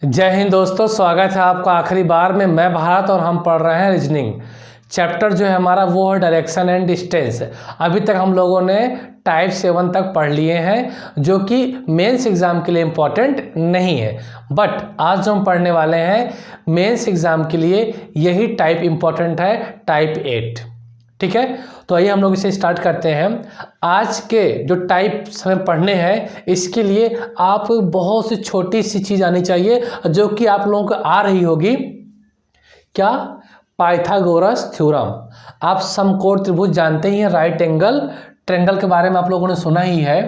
जय हिंद दोस्तों, स्वागत है आपका आखिरी बार में। मैं भारत और हम पढ़ रहे हैं रीजनिंग चैप्टर। जो है हमारा वो है डायरेक्शन एंड डिस्टेंस। अभी तक हम लोगों ने टाइप 7 तक पढ़ लिए हैं, जो कि मेंस एग्ज़ाम के लिए इम्पॉर्टेंट नहीं है। बट आज जो हम पढ़ने वाले हैं मेंस एग्ज़ाम के लिए, यही टाइप इम्पॉर्टेंट है, टाइप 8। ठीक है, तो आइए हम लोग इसे स्टार्ट करते हैं। आज के जो टाइप्स हमें पढ़ने हैं, इसके लिए आप बहुत सी छोटी सी चीज़ आनी चाहिए, जो कि आप लोगों को आ रही होगी। क्या? Pythagoras theorem. आप समकोण त्रिभुज जानते ही हैं, राइट एंगल ट्रायंगल के बारे में आप लोगों ने सुना ही है।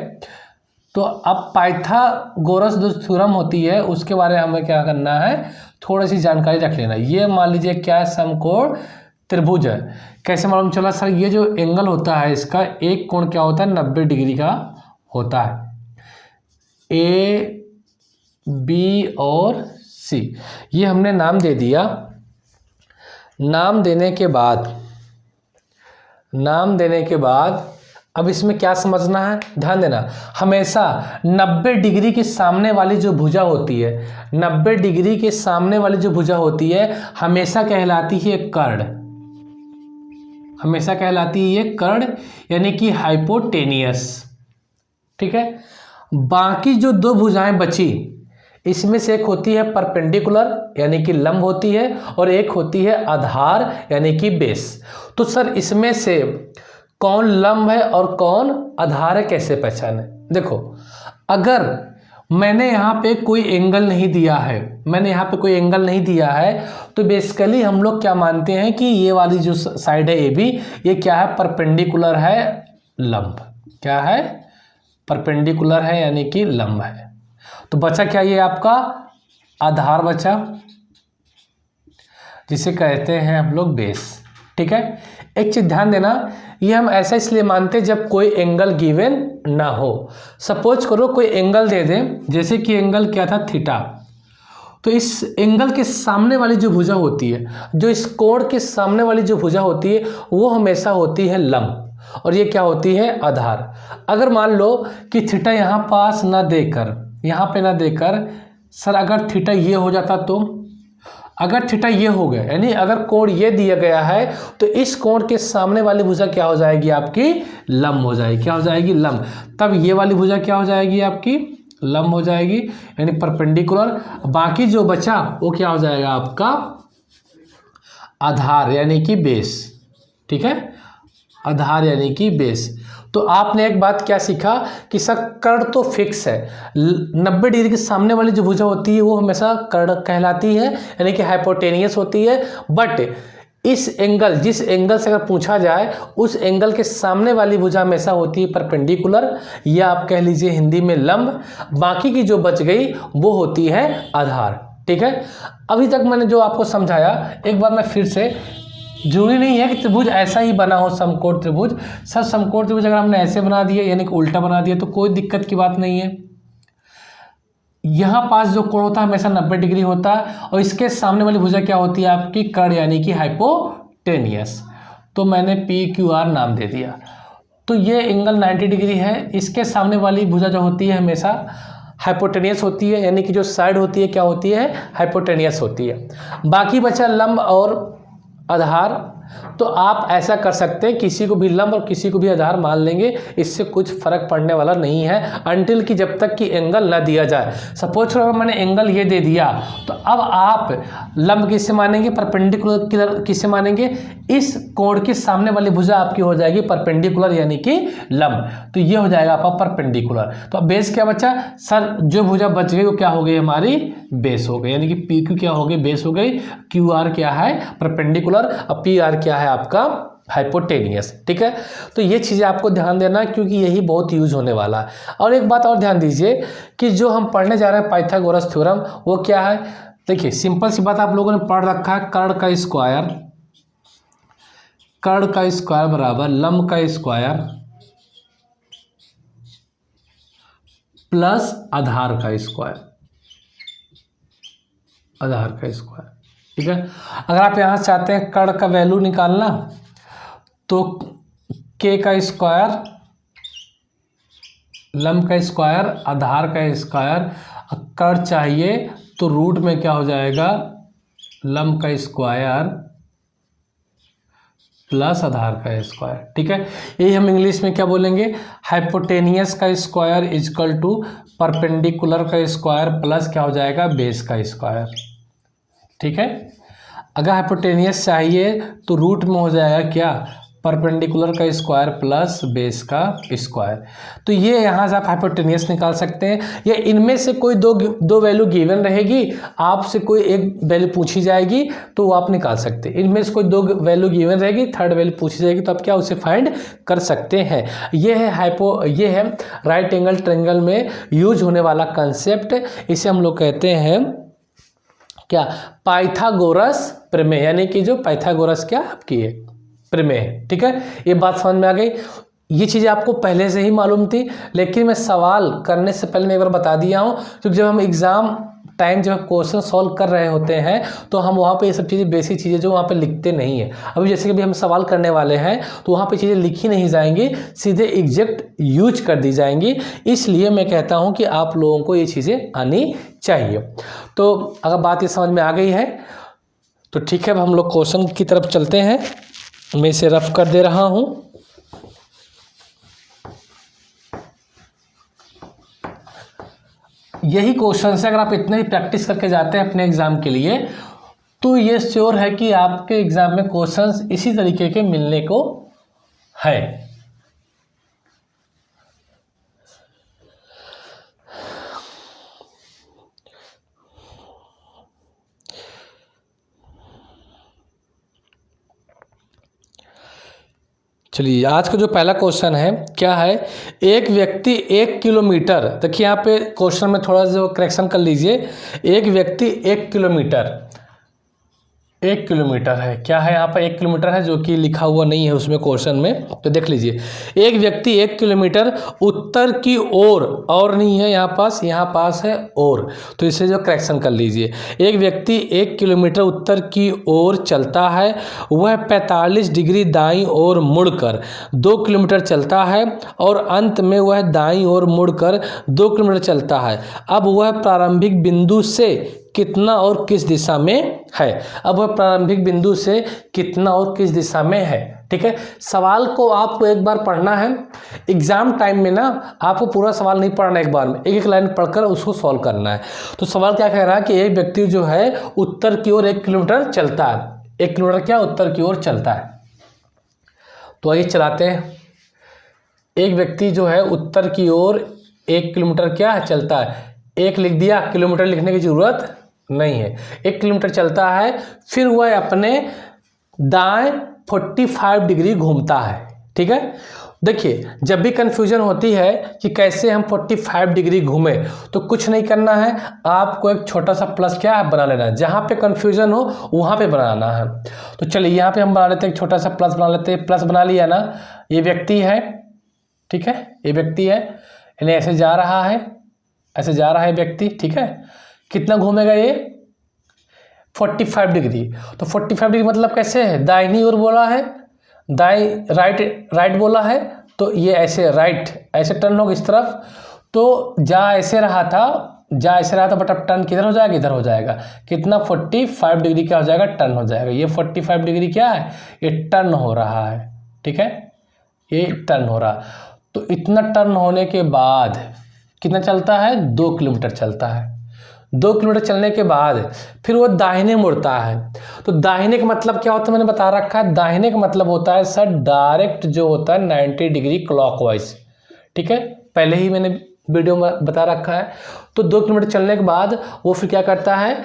तो अब पाइथागोरस जो थ्योरम होती है, उसके बारे में हमें क्या करना है, थोड़ी सी जानकारी रख लेना। ये मान लीजिए क्या है, समकोण त्रिभुज है। कैसे मालूम चला सर? ये जो एंगल होता है, इसका एक कोण क्या होता है, 90 डिग्री का होता है। ए, बी और सी, ये हमने नाम दे दिया। नाम देने के बाद अब इसमें क्या समझना है, ध्यान देना। हमेशा 90 डिग्री के सामने वाली जो भुजा होती है, 90 डिग्री के सामने वाली जो भुजा होती है, हमेशा कहलाती है कर्ण। हमेशा कहलाती है ये कर्ण, यानी कि हाइपोटेनियस। ठीक है। बाकी जो दो भुजाएं बची, इसमें से एक होती है परपेंडिकुलर, यानी कि लंब होती है, और एक होती है आधार, यानी कि बेस। तो सर इसमें से कौन लंब है और कौन आधार है, कैसे पहचाने? देखो, अगर मैंने यहाँ पे कोई एंगल नहीं दिया है, तो बेसिकली हम लोग क्या मानते हैं कि ये वाली जो साइड है ए बी, ये क्या है, परपेंडिकुलर है, लंब। क्या है? परपेंडिकुलर है, यानी कि लंब है। तो बचा क्या, ये आपका आधार बचा, जिसे कहते हैं हम लोग बेस। ठीक है। एक चीज ध्यान देना, ये हम ऐसा इसलिए मानते हैं जब कोई एंगल गिवन ना हो। सपोज करो कोई एंगल दे दें, जैसे कि एंगल क्या था, थीटा। तो इस एंगल के सामने वाली जो भुजा होती है, जो इस कोण के सामने वाली जो भुजा होती है, वो हमेशा होती है लंब, और ये क्या होती है, आधार। अगर मान लो कि थीटा यहाँ पास ना देकर, यहाँ पे ना देकर, सर अगर थीटा ये हो जाता, तो अगर थीटा ये हो गया, यानी अगर कोण ये दिया गया है, तो इस कोण के सामने वाली भुजा क्या हो जाएगी, आपकी लंब हो जाएगी। क्या हो जाएगी, लंब। तब ये वाली भुजा क्या हो जाएगी, आपकी लंब हो जाएगी, यानी परपेंडिकुलर। बाकी जो बचा वो क्या हो जाएगा, आपका आधार, यानी कि बेस। ठीक है, आधार यानी कि बेस। तो आपने एक बात क्या सीखा कि सर कर्ण तो फिक्स है, 90 डिग्री के सामने वाली जो भुजा होती है वो हमेशा कर्ण कहलाती है, यानी कि हाइपोटेनियस होती है। बट इस एंगल, जिस एंगल से अगर पूछा जाए, उस एंगल के सामने वाली भुजा हमेशा होती है परपेंडिकुलर, या आप कह लीजिए हिंदी में लंब। बाकी की जो बच गई वो होती है आधार। ठीक है। अभी तक मैंने जो आपको समझाया, एक बार मैं फिर से, जरूरी नहीं है कि त्रिभुज ऐसा ही बना हो, समकोण त्रिभुज। सर समकोण त्रिभुज अगर हमने ऐसे बना दिया, यानी कि उल्टा बना दिया, तो कोई दिक्कत की बात नहीं है। यहाँ पास जो कोण होता है हमेशा 90 डिग्री होता है, और इसके सामने वाली भुजा क्या होती है, आपकी कर्ण, यानी कि हाइपोटेनियस। तो मैंने PQR नाम दे दिया। तो ये एंगल 90 डिग्री है, इसके सामने वाली भुजा जो होती है हमेशा हाइपोटेनियस होती है, यानी कि जो साइड होती है क्या होती है, हाइपोटेनियस होती है। बाकी बचा लंब और आधार। तो आप ऐसा कर सकते हैं, किसी को भी लंब और किसी को भी आधार मान लेंगे, इससे कुछ फर्क पड़ने वाला नहीं है, अनटिल कि जब तक कि एंगल ना दिया जाए। सपोज करो मैंने एंगल ये दे दिया, तो अब आप लंब किससे मानेंगे, परपेंडिकुलर किससे मानेंगे, इस कोण के सामने वाली भुजा आपकी हो जाएगी परपेंडिकुलर, यानी कि लंब। तो ये हो जाएगा आपका परपेंडिकुलर। तो अब बेस क्या बचा, सर जो भुजा बच गई वो क्या हो गई, हमारी बेस हो गई, यानी कि PQ क्या हो गई, बेस हो गई। QR क्या है, परपेंडिकुलर, और PR क्या है, आपका हाइपोटेनियस। ठीक है। तो ये चीज़ें आपको ध्यान देना, क्योंकि यही बहुत यूज होने वाला है। और एक बात और ध्यान दीजिए कि जो हम पढ़ने जा रहे हैं पाइथागोरस थ्योरम, वो क्या है। देखिए सिंपल सी बात आप लोगों ने पढ़ रखा है, कर्ण का स्क्वायर बराबर लंब का स्क्वायर प्लस आधार का स्क्वायर। ठीक है। अगर आप यहाँ चाहते हैं कर्ण का वैल्यू निकालना, तो K का स्क्वायर, लंब का स्क्वायर, आधार का स्क्वायर, कर्ण चाहिए तो रूट में क्या हो जाएगा, लंब का स्क्वायर प्लस आधार का स्क्वायर। ठीक है, यही हम इंग्लिश में क्या बोलेंगे, हाइपोटेनियस का स्क्वायर इजकल टू परपेंडिकुलर का स्क्वायर प्लस क्या हो जाएगा, बेस का स्क्वायर। ठीक है, अगर हाइपोटेनियस चाहिए तो रूट में हो जाएगा क्या, परपेंडिकुलर का स्क्वायर प्लस बेस का स्क्वायर। तो ये यहाँ से आप हाइपोटेनियस निकाल सकते हैं, या इनमें से कोई दो वैल्यू गिवन रहेगी, आपसे कोई एक वैल्यू पूछी जाएगी तो वो आप निकाल सकते हैं। इनमें से कोई दो वैल्यू गिवन रहेगी, थर्ड वैल्यू पूछी जाएगी तो आप क्या उसे फाइंड कर सकते हैं। ये है राइट एंगल ट्रायंगल में यूज होने वाला कंसेप्ट। इसे हम लोग कहते हैं क्या, पाइथागोरस प्रमेय, यानी कि जो पाइथागोरस क्या आपकी है प्रमेय। ठीक है, ये बात समझ में आ गई। ये चीज़ें आपको पहले से ही मालूम थी, लेकिन मैं सवाल करने से पहले मैं एक बार बता दिया हूँ, क्योंकि जब हम एग्ज़ाम टाइम जब क्वेश्चन सॉल्व कर रहे होते हैं तो हम वहाँ पे ये सब चीज़ें, बेसिक चीज़ें जो वहाँ पे लिखते नहीं है। अभी जैसे कि अभी हम सवाल करने वाले हैं तो वहाँ पे चीज़ें लिखी नहीं जाएंगी, सीधे एग्जैक्ट यूज कर दी जाएंगी। इसलिए मैं कहता हूँ कि आप लोगों को ये चीज़ें आनी चाहिए। तो अगर बात ये समझ में आ गई है तो ठीक है, अब हम लोग क्वेश्चन की तरफ चलते हैं। मैं इसे रफ कर दे रहा हूँ। यही क्वेश्चन से अगर आप इतने ही प्रैक्टिस करके जाते हैं अपने एग्जाम के लिए तो ये श्योर है कि आपके एग्जाम में क्वेश्चंस इसी तरीके के मिलने को है। चलिए, आज का जो पहला क्वेश्चन है क्या है, एक व्यक्ति 1 किलोमीटर, देखिए यहाँ पे क्वेश्चन में थोड़ा सा करेक्शन कर लीजिए। एक व्यक्ति 1 किलोमीटर, 1 किलोमीटर है, क्या है यहाँ पर 1 किलोमीटर है, जो कि लिखा हुआ नहीं है उसमें क्वेश्चन में, तो देख लीजिए। एक व्यक्ति 1 किलोमीटर उत्तर की ओर, और नहीं है यहाँ पास है और, तो इसे जो करेक्शन कर लीजिए। एक व्यक्ति 1 किलोमीटर उत्तर की ओर चलता है, वह 45 डिग्री दाईं ओर मुड़कर 2 किलोमीटर चलता है और अंत में वह दाईं ओर मुड़कर 2 किलोमीटर चलता है। अब वह प्रारंभिक बिंदु से कितना और किस दिशा में है। अब वह प्रारंभिक बिंदु से कितना और किस दिशा में है। ठीक है, सवाल को आपको एक बार पढ़ना है। एग्जाम टाइम में ना आपको पूरा सवाल नहीं पढ़ना, एक बार में एक एक लाइन पढ़कर उसको सॉल्व करना है। तो सवाल क्या कह रहा है कि एक व्यक्ति जो है उत्तर की ओर 1 किलोमीटर चलता है। 1 किलोमीटर क्या उत्तर की ओर चलता है, तो आइए चलाते हैं। एक व्यक्ति जो है उत्तर की ओर 1 किलोमीटर क्या चलता है, 1 लिख दिया, किलोमीटर लिखने की जरूरत नहीं है। 1 किलोमीटर चलता है, फिर वह अपने दाएं 45 डिग्री घूमता है। ठीक है, देखिए जब भी कन्फ्यूजन होती है कि कैसे हम 45 डिग्री घूमे, तो कुछ नहीं करना है, आपको एक छोटा सा प्लस क्या है बना लेना है। जहाँ पे कन्फ्यूजन हो वहाँ पे बनाना है। तो चलिए यहाँ पे हम बना लेते हैं, एक छोटा सा प्लस बना लेते हैं। प्लस बना लिया ना, ये व्यक्ति है, ठीक है, ये व्यक्ति है, इन्हें ऐसे जा रहा है, ऐसे जा रहा है व्यक्ति। ठीक है, कितना घूमेगा ये 45 डिग्री। तो 45 डिग्री मतलब कैसे है, दाहिनी ओर बोला है, दाएं राइट बोला है, तो ये ऐसे राइट, ऐसे टर्न होगा इस तरफ। तो जा ऐसे रहा था बट अब टर्न किधर हो जाएगा, इधर हो जाएगा। कितना 45 डिग्री क्या हो जाएगा, टर्न हो जाएगा। ये 45 डिग्री क्या है, ये टर्न हो रहा है। ठीक है, ये टर्न हो रहा। तो इतना टर्न होने के बाद कितना चलता है, 2 किलोमीटर चलता है। 2 किलोमीटर चलने के बाद फिर वो दाहिने मुड़ता है। तो दाहिने का मतलब क्या होता है, मैंने बता रखा है। दाहिने का मतलब होता है सर डायरेक्ट जो होता है 90 डिग्री क्लॉकवाइज। ठीक है, पहले ही मैंने वीडियो में बता रखा है। तो 2 किलोमीटर चलने के बाद वो फिर क्या करता है,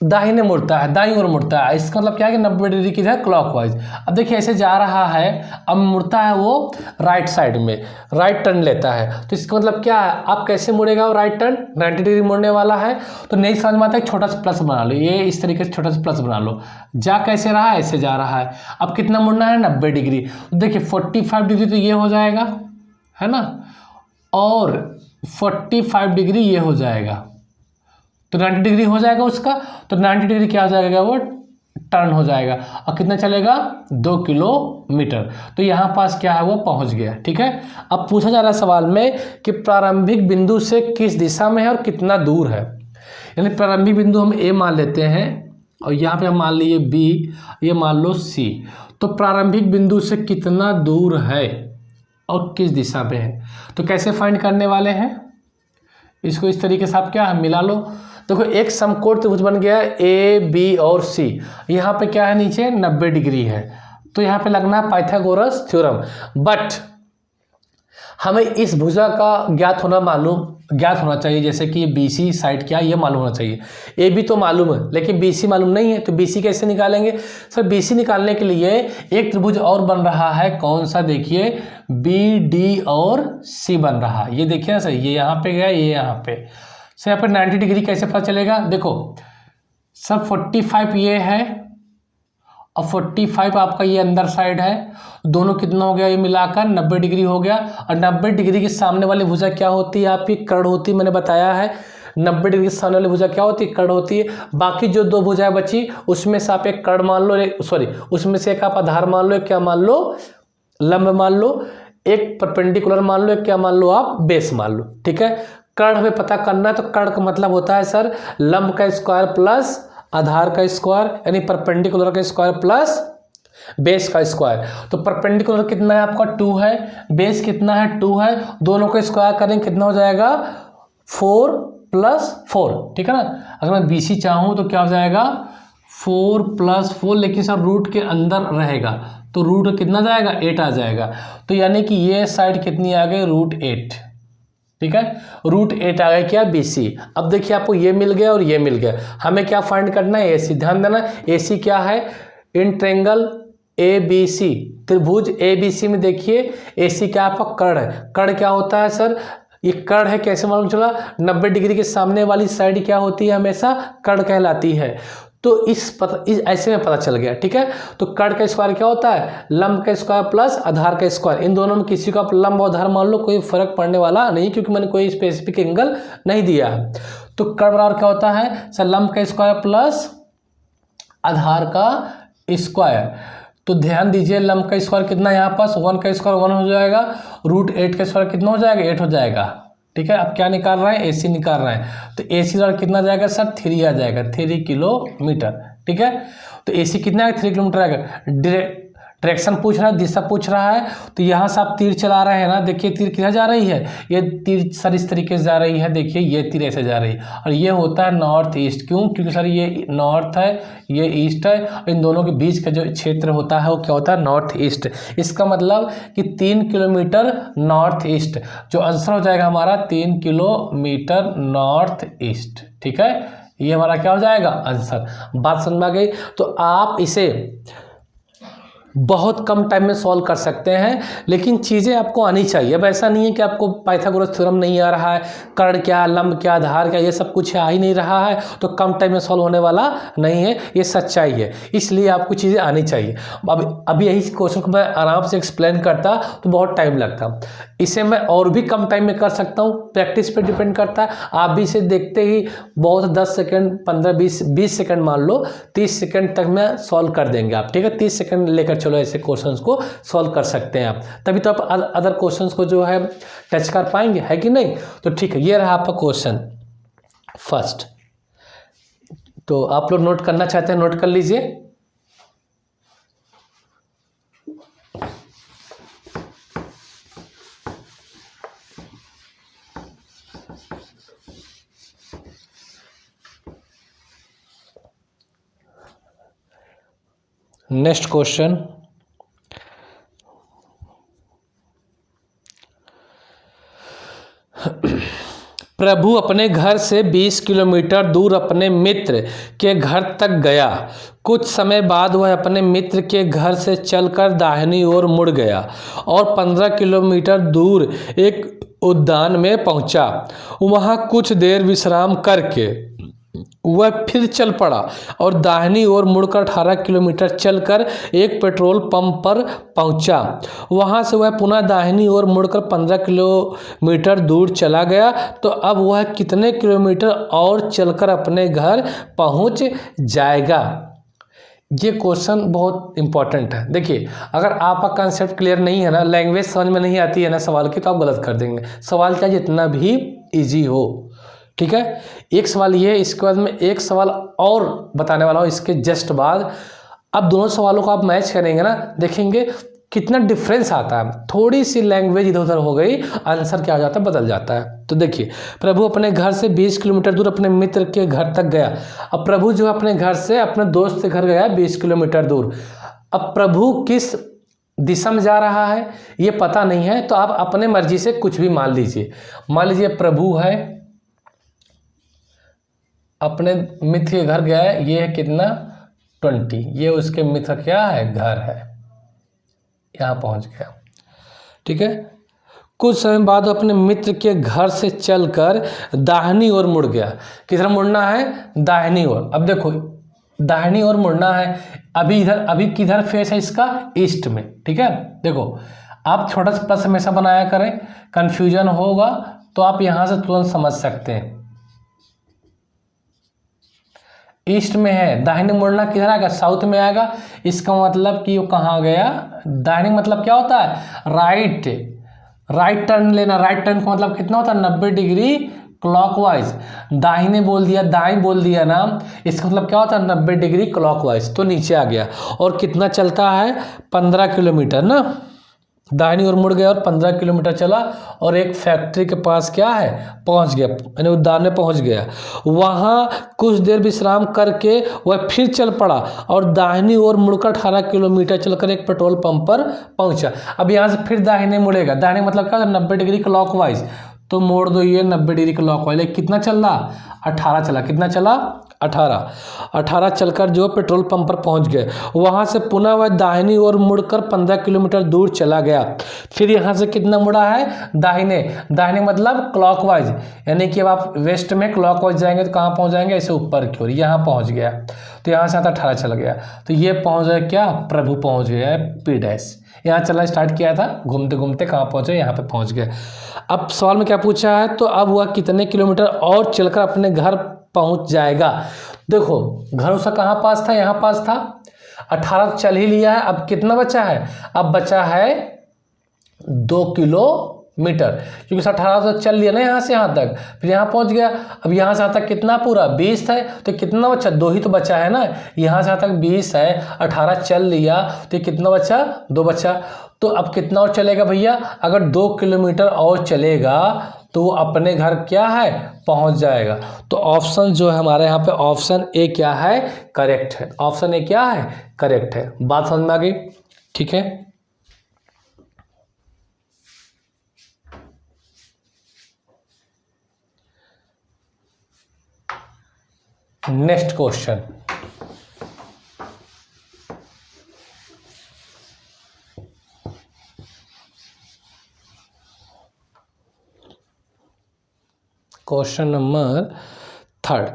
दाहिने मुड़ता है, दाईं ओर मुड़ता है। इसका मतलब क्या है कि 90 डिग्री की है क्लॉकवाइज। अब देखिए ऐसे जा रहा है, अब मुड़ता है वो राइट साइड में, राइट टर्न लेता है। तो इसका मतलब क्या है, आप कैसे मुड़ेगा वो राइट टर्न, 90 डिग्री मुड़ने वाला है। तो नहीं समझ में आता है, छोटा सा प्लस बना लो, ये इस तरीके से छोटा सा प्लस बना लो। जा कैसे रहा है, ऐसे जा रहा है। अब कितना मुड़ना है, 90 डिग्री। तो देखिए 45 डिग्री तो ये हो जाएगा, है ना, और 45 डिग्री ये हो जाएगा, तो 90 डिग्री हो जाएगा उसका। तो 90 डिग्री क्या हो जाएगा, वो टर्न हो जाएगा। और कितना चलेगा, 2 किलोमीटर। तो यहाँ पास क्या है, वो पहुँच गया। ठीक है, अब पूछा जा रहा है सवाल में कि प्रारंभिक बिंदु से किस दिशा में है और कितना दूर है। यानी प्रारंभिक बिंदु हम ए मान लेते हैं और यहाँ पे हम मान लिए बी, ये मान लो सी। तो प्रारंभिक बिंदु से कितना दूर है और किस दिशा पे है, तो कैसे फाइंड करने वाले हैं इसको, इस तरीके से आप क्या मिला लो। देखो एक समकोण त्रिभुज बन गया ए बी और सी, यहाँ पे क्या है नीचे 90 डिग्री है, तो यहाँ पे लगना है पाइथागोरस थ्योरम। बट हमें इस भुजा का ज्ञात होना चाहिए, जैसे कि बी सी साइड क्या ये मालूम होना चाहिए। ए बी तो मालूम है लेकिन बी सी मालूम नहीं है, तो बी सी कैसे निकालेंगे सर? बी सी निकालने के लिए एक त्रिभुज और बन रहा है, कौन सा देखिए, बी डी और सी बन रहा है। ये देखिए ना सर, ये यहाँ पे गया, ये यहाँ पे सर, यहाँ पे 90 डिग्री कैसे पता चलेगा? देखो सर 45 ये है और 45 आपका ये अंदर साइड है, दोनों कितना हो गया, ये मिलाकर 90 डिग्री हो गया। और 90 डिग्री के सामने वाली भुजा क्या होती है आपकी? कर्ण होती है, मैंने बताया है 90 डिग्री के सामने वाली भुजा क्या होती है? कर्ण होती है। बाकी जो दो भुजाएं बची उसमें से आप एक कर्ण मान लो, उसमें से एक आप आधार मान लो, एक क्या मान लो, लंब मान लो, एक परपेंडिकुलर मान लो, एक क्या मान लो आप, बेस मान लो। ठीक है, कर्ण हमें पता करना है, तो कर्ण का मतलब होता है सर लंब का स्क्वायर प्लस आधार का स्क्वायर, यानी परपेंडिकुलर का स्क्वायर प्लस बेस का स्क्वायर। तो परपेंडिकुलर कितना है आपका 2 है, बेस कितना है 2 है, दोनों का स्क्वायर करेंगे कितना हो जाएगा 4 + 4। ठीक है ना, अगर मैं BC चाहूँ तो क्या हो जाएगा 4 + 4, लेकिन सर रूट के अंदर रहेगा तो रूट कितना जाएगा 8 आ जाएगा। तो यानी कि ये साइड कितनी आ गई √8। ठीक है, √8 आ गया क्या BC। अब देखिए आपको ये मिल गया और ये मिल गया, हमें क्या फाइंड करना है AC। ध्यान देना AC क्या है, इन ट्रायंगल ABC, त्रिभुज ABC में देखिए AC क्या आपका कर्ण है। कर्ण क्या होता है सर, ये कर्ण है, कैसे मालूम चला? 90 डिग्री के सामने वाली साइड क्या होती है, हमेशा कर्ण कहलाती है। तो इस ऐसे में पता चल गया। ठीक है, तो कर्ण का स्क्वायर क्या होता है, लंब का स्क्वायर प्लस आधार का स्क्वायर। इन दोनों में किसी को आप लंब और आधार मान लो, कोई फर्क पड़ने वाला नहीं, क्योंकि मैंने कोई स्पेसिफिक एंगल नहीं दिया है। तो कर्ण बराबर क्या होता है सर, लंब का स्क्वायर प्लस आधार का स्क्वायर। तो ध्यान दीजिए लंब का स्क्वायर कितना, यहाँ पास 1 का स्क्वायर 1 हो जाएगा, √8 का स्क्वायर कितना हो जाएगा 8 हो जाएगा। ठीक है, अब क्या निकाल रहे हैं AC निकाल रहे हैं, तो AC बराबर कितना जाएगा सर 3 आ जाएगा, 3 किलोमीटर। ठीक है, तो AC कितना है 3 किलोमीटर आएगा। डायरेक्शन पूछ रहा है, दिशा पूछ रहा है, तो यहाँ से आप तीर चला रहे हैं ना, देखिए तीर किधर जा रही है, ये तीर सर इस तरीके से जा रही है, देखिए ये तीर ऐसे जा रही है और ये होता है नॉर्थ ईस्ट। क्यों? क्योंकि सर ये नॉर्थ है, ये ईस्ट है, और इन दोनों के बीच का जो क्षेत्र होता है वो क्या होता है नॉर्थ ईस्ट। इसका मतलब कि 3 किलोमीटर नॉर्थ ईस्ट, जो आंसर हो जाएगा हमारा 3 किलोमीटर नॉर्थ ईस्ट। ठीक है, ये हमारा क्या हो जाएगा आंसर। बात समझ में आ गई? तो आप इसे बहुत कम टाइम में सॉल्व कर सकते हैं, लेकिन चीज़ें आपको आनी चाहिए। अब ऐसा नहीं है कि आपको पाइथागोरस थ्योरम नहीं आ रहा है, कर्ण क्या, लंब क्या, आधार क्या, ये सब कुछ आ ही नहीं रहा है तो कम टाइम में सॉल्व होने वाला नहीं है, ये सच्चाई है। इसलिए आपको चीज़ें आनी चाहिए। अब अभी यही क्वेश्चन को मैं आराम से एक्सप्लेन करता तो बहुत टाइम लगता, इसे मैं और भी कम टाइम में कर सकता हूँ, प्रैक्टिस पे डिपेंड करता है। आप भी इसे देखते ही बहुत 10 सेकेंड 15-20 सेकेंड मान लो 30 सेकेंड तक में सॉल्व कर देंगे आप। ठीक है, 30 सेकेंड लेकर चलो, ऐसे क्वेश्चंस को सॉल्व कर सकते हैं आप, तभी तो आप अदर क्वेश्चंस को जो है टच कर पाएंगे, है कि नहीं। तो ठीक है, ये रहा आपका क्वेश्चन फर्स्ट। तो आप लोग नोट करना चाहते हैं, नोट कर लीजिए। नेक्स्ट क्वेश्चन, प्रभु अपने घर से 20 किलोमीटर दूर अपने मित्र के घर तक गया। कुछ समय बाद वह अपने मित्र के घर से चलकर दाहिनी ओर मुड़ गया और 15 किलोमीटर दूर एक उद्यान में पहुंचा। वहां कुछ देर विश्राम करके वह फिर चल पड़ा और दाहिनी ओर मुड़कर 18 किलोमीटर चलकर एक पेट्रोल पंप पर पहुंचा। वहां से वह पुनः दाहिनी ओर मुड़कर 15 किलोमीटर दूर चला गया। तो अब वह कितने किलोमीटर और चलकर अपने घर पहुंच जाएगा? ये क्वेश्चन बहुत इंपॉर्टेंट है। देखिए, अगर आपका कंसेप्ट क्लियर नहीं है ना, लैंग्वेज समझ में नहीं आती है ना सवाल की, तो आप गलत कर देंगे। सवाल चाहे जितना भी ईजी हो, ठीक है, एक सवाल ये है। इसके बाद में एक सवाल और बताने वाला हूँ इसके जस्ट बाद। अब दोनों सवालों को आप मैच करेंगे ना, देखेंगे कितना डिफरेंस आता है। थोड़ी सी लैंग्वेज इधर उधर हो गई, आंसर क्या हो जाता है, बदल जाता है। तो देखिए, प्रभु अपने घर से 20 किलोमीटर दूर अपने मित्र के घर तक गया। अब प्रभु जो अपने घर से अपने दोस्त के घर गया 20 किलोमीटर दूर। अब प्रभु किस दिशा में जा रहा है ये पता नहीं है, तो आप अपने मर्जी से कुछ भी मान लीजिए। मान लीजिए प्रभु है, अपने मित्र के घर गया है, ये है कितना 20, ये उसके मित्र क्या है, घर है, यहाँ पहुँच गया। ठीक है, कुछ समय बाद अपने मित्र के घर से चलकर दाहिनी ओर मुड़ गया। किधर मुड़ना है, दाहिनी ओर। अब देखो दाहिनी ओर मुड़ना है, अभी इधर, अभी किधर फेस है इसका, ईस्ट में। ठीक है, देखो आप छोटा सा प्लस हमेशा बनाया करें, कंफ्यूजन होगा तो आप यहाँ से तुरंत समझ सकते हैं। ईस्ट में है, दाहिने मुड़ना किधर आएगा, साउथ में आएगा। इसका मतलब कि वो कहाँ गया, दाहिने मतलब क्या होता है, राइट, राइट टर्न लेना। राइट टर्न का मतलब कितना होता है, 90 डिग्री क्लॉकवाइज। दाहिने बोल दिया, दाएं बोल दिया ना, इसका मतलब क्या होता है, 90 डिग्री क्लॉकवाइज। तो नीचे आ गया। और कितना चलता है, 15 किलोमीटर ना, दाहिनी ओर मुड़ गया और 15 किलोमीटर चला और एक फैक्ट्री के पास क्या है, पहुंच गया, यानी उद्यान में पहुंच गया। वहाँ कुछ देर विश्राम करके वह फिर चल पड़ा और दाहिनी ओर मुड़कर 18 किलोमीटर चलकर एक पेट्रोल पंप पर पहुंचा। अब यहाँ से फिर दाहिने मुड़ेगा, दाहिने मतलब क्या, 90 डिग्री क्लॉकवाइज। तो मोड़ दो ये 90 डिग्री क्लॉकवाइज। कितना चल रहा, 18 चला। कितना चला, 18 चलकर जो पेट्रोल पंप पर पहुंच गए। वहां से पुनः वह दाहिनी ओर मुड़कर 15 किलोमीटर दूर चला गया। फिर यहाँ से कितना मुड़ा है, दाहिने, दाहिने मतलब क्लॉकवाइज, यानी कि अब आप वेस्ट में क्लॉकवाइज जाएंगे तो कहाँ पहुंच जाएंगे, ऐसे ऊपर की ओर, यहाँ पहुंच गया। तो यहाँ से आता 18 चला गया, तो ये पहुंच गया क्या, प्रभु पहुंच गया है पी डैश। यहाँ चलना स्टार्ट किया था, घूमते घूमते कहाँ पहुंचे, यहाँ पे पहुंच गए। अब सवाल में क्या पूछा है, तो अब वह कितने किलोमीटर और चलकर अपने घर पहुंच जाएगा। देखो घर उसका कहाँ पास था, यहाँ पास था। 18 चल ही लिया है, अब कितना बचा है, अब बचा है 2 किलोमीटर, क्योंकि 18 तो चल लिया ना यहाँ से यहाँ तक, फिर यहाँ पहुँच गया। अब यहाँ से यहाँ तक कितना, पूरा 20 है, तो कितना बचा, 2 ही तो बचा है ना। यहाँ से यहाँ तक 20 है, 18 चल लिया, तो कितना बचा, 2 बचा। तो अब कितना और चलेगा भैया, अगर 2 किलोमीटर और चलेगा तो वो अपने घर क्या है, पहुंच जाएगा। तो ऑप्शन जो है हमारे यहाँ पे, ऑप्शन ए क्या है, करेक्ट है। ऑप्शन ए क्या है, करेक्ट है। बात समझ में आ गई, ठीक है। Next question, question number 3।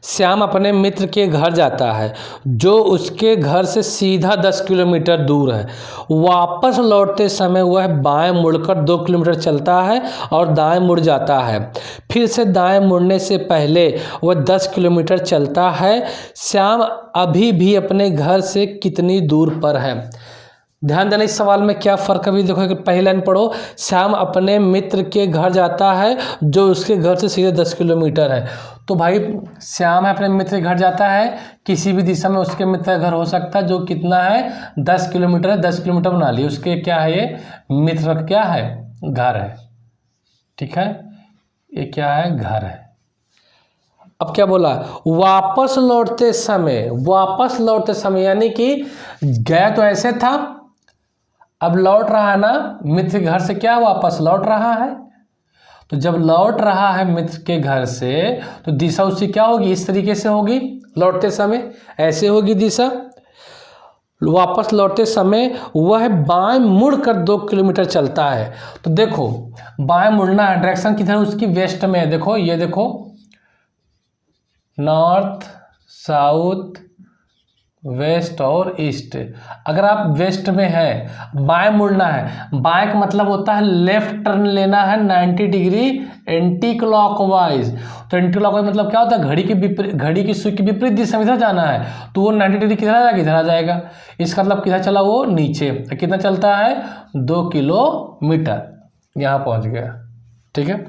Shyam अपने मित्र के घर जाता है जो उसके घर से सीधा 10 किलोमीटर दूर है। वापस लौटते समय वह बाएं मुड़कर 2 किलोमीटर चलता है और दाएं मुड़ जाता है। फिर से दाएं मुड़ने से पहले वह 10 किलोमीटर चलता है। श्याम अभी भी अपने घर से कितनी दूर पर है। ध्यान देना इस सवाल में क्या फ़र्क है। अभी देखो पहली लाइन पढ़ो, श्याम अपने मित्र के घर जाता है जो उसके घर से सीधे 10 किलोमीटर है। तो भाई श्याम है अपने मित्र के घर जाता है, किसी भी दिशा में उसके मित्र का घर हो सकता है, जो कितना है 10 किलोमीटर है। 10 किलोमीटर बना लिए, उसके क्या है, ये मित्र का क्या है, घर है। ठीक है, ये क्या है, घर है। अब क्या बोला, वापस लौटते समय, वापस लौटते समय यानी कि गया तो ऐसे था, अब लौट रहा है ना मित्र के घर से, क्या वापस लौट रहा है। तो जब लौट रहा है मित्र के घर से तो दिशा उसकी क्या होगी, इस तरीके से होगी। लौटते समय ऐसे होगी दिशा। वापस लौटते समय वह बाएं मुड़कर 2 किलोमीटर चलता है। तो देखो बाएं मुड़ना है, डायरेक्शन किधर उसकी, वेस्ट में है। देखो ये देखो, नॉर्थ, साउथ, वेस्ट और ईस्ट। अगर आप वेस्ट में हैं, बाएं मुड़ना है, बाएं का मतलब होता है लेफ्ट टर्न लेना है 90 डिग्री एंटी क्लॉकवाइज। तो एंटी क्लॉकवाइज मतलब क्या होता है, घड़ी के विपरीत, घड़ी की सुई की विपरीत दिशा में इधर जाना है, तो वो 90 डिग्री किधर आ जाएगा, इधर आ जाएगा। इसका मतलब किधर चला, वो नीचे। कितना चलता है, 2 किलोमीटर, यहाँ पहुँच गया। ठीक है,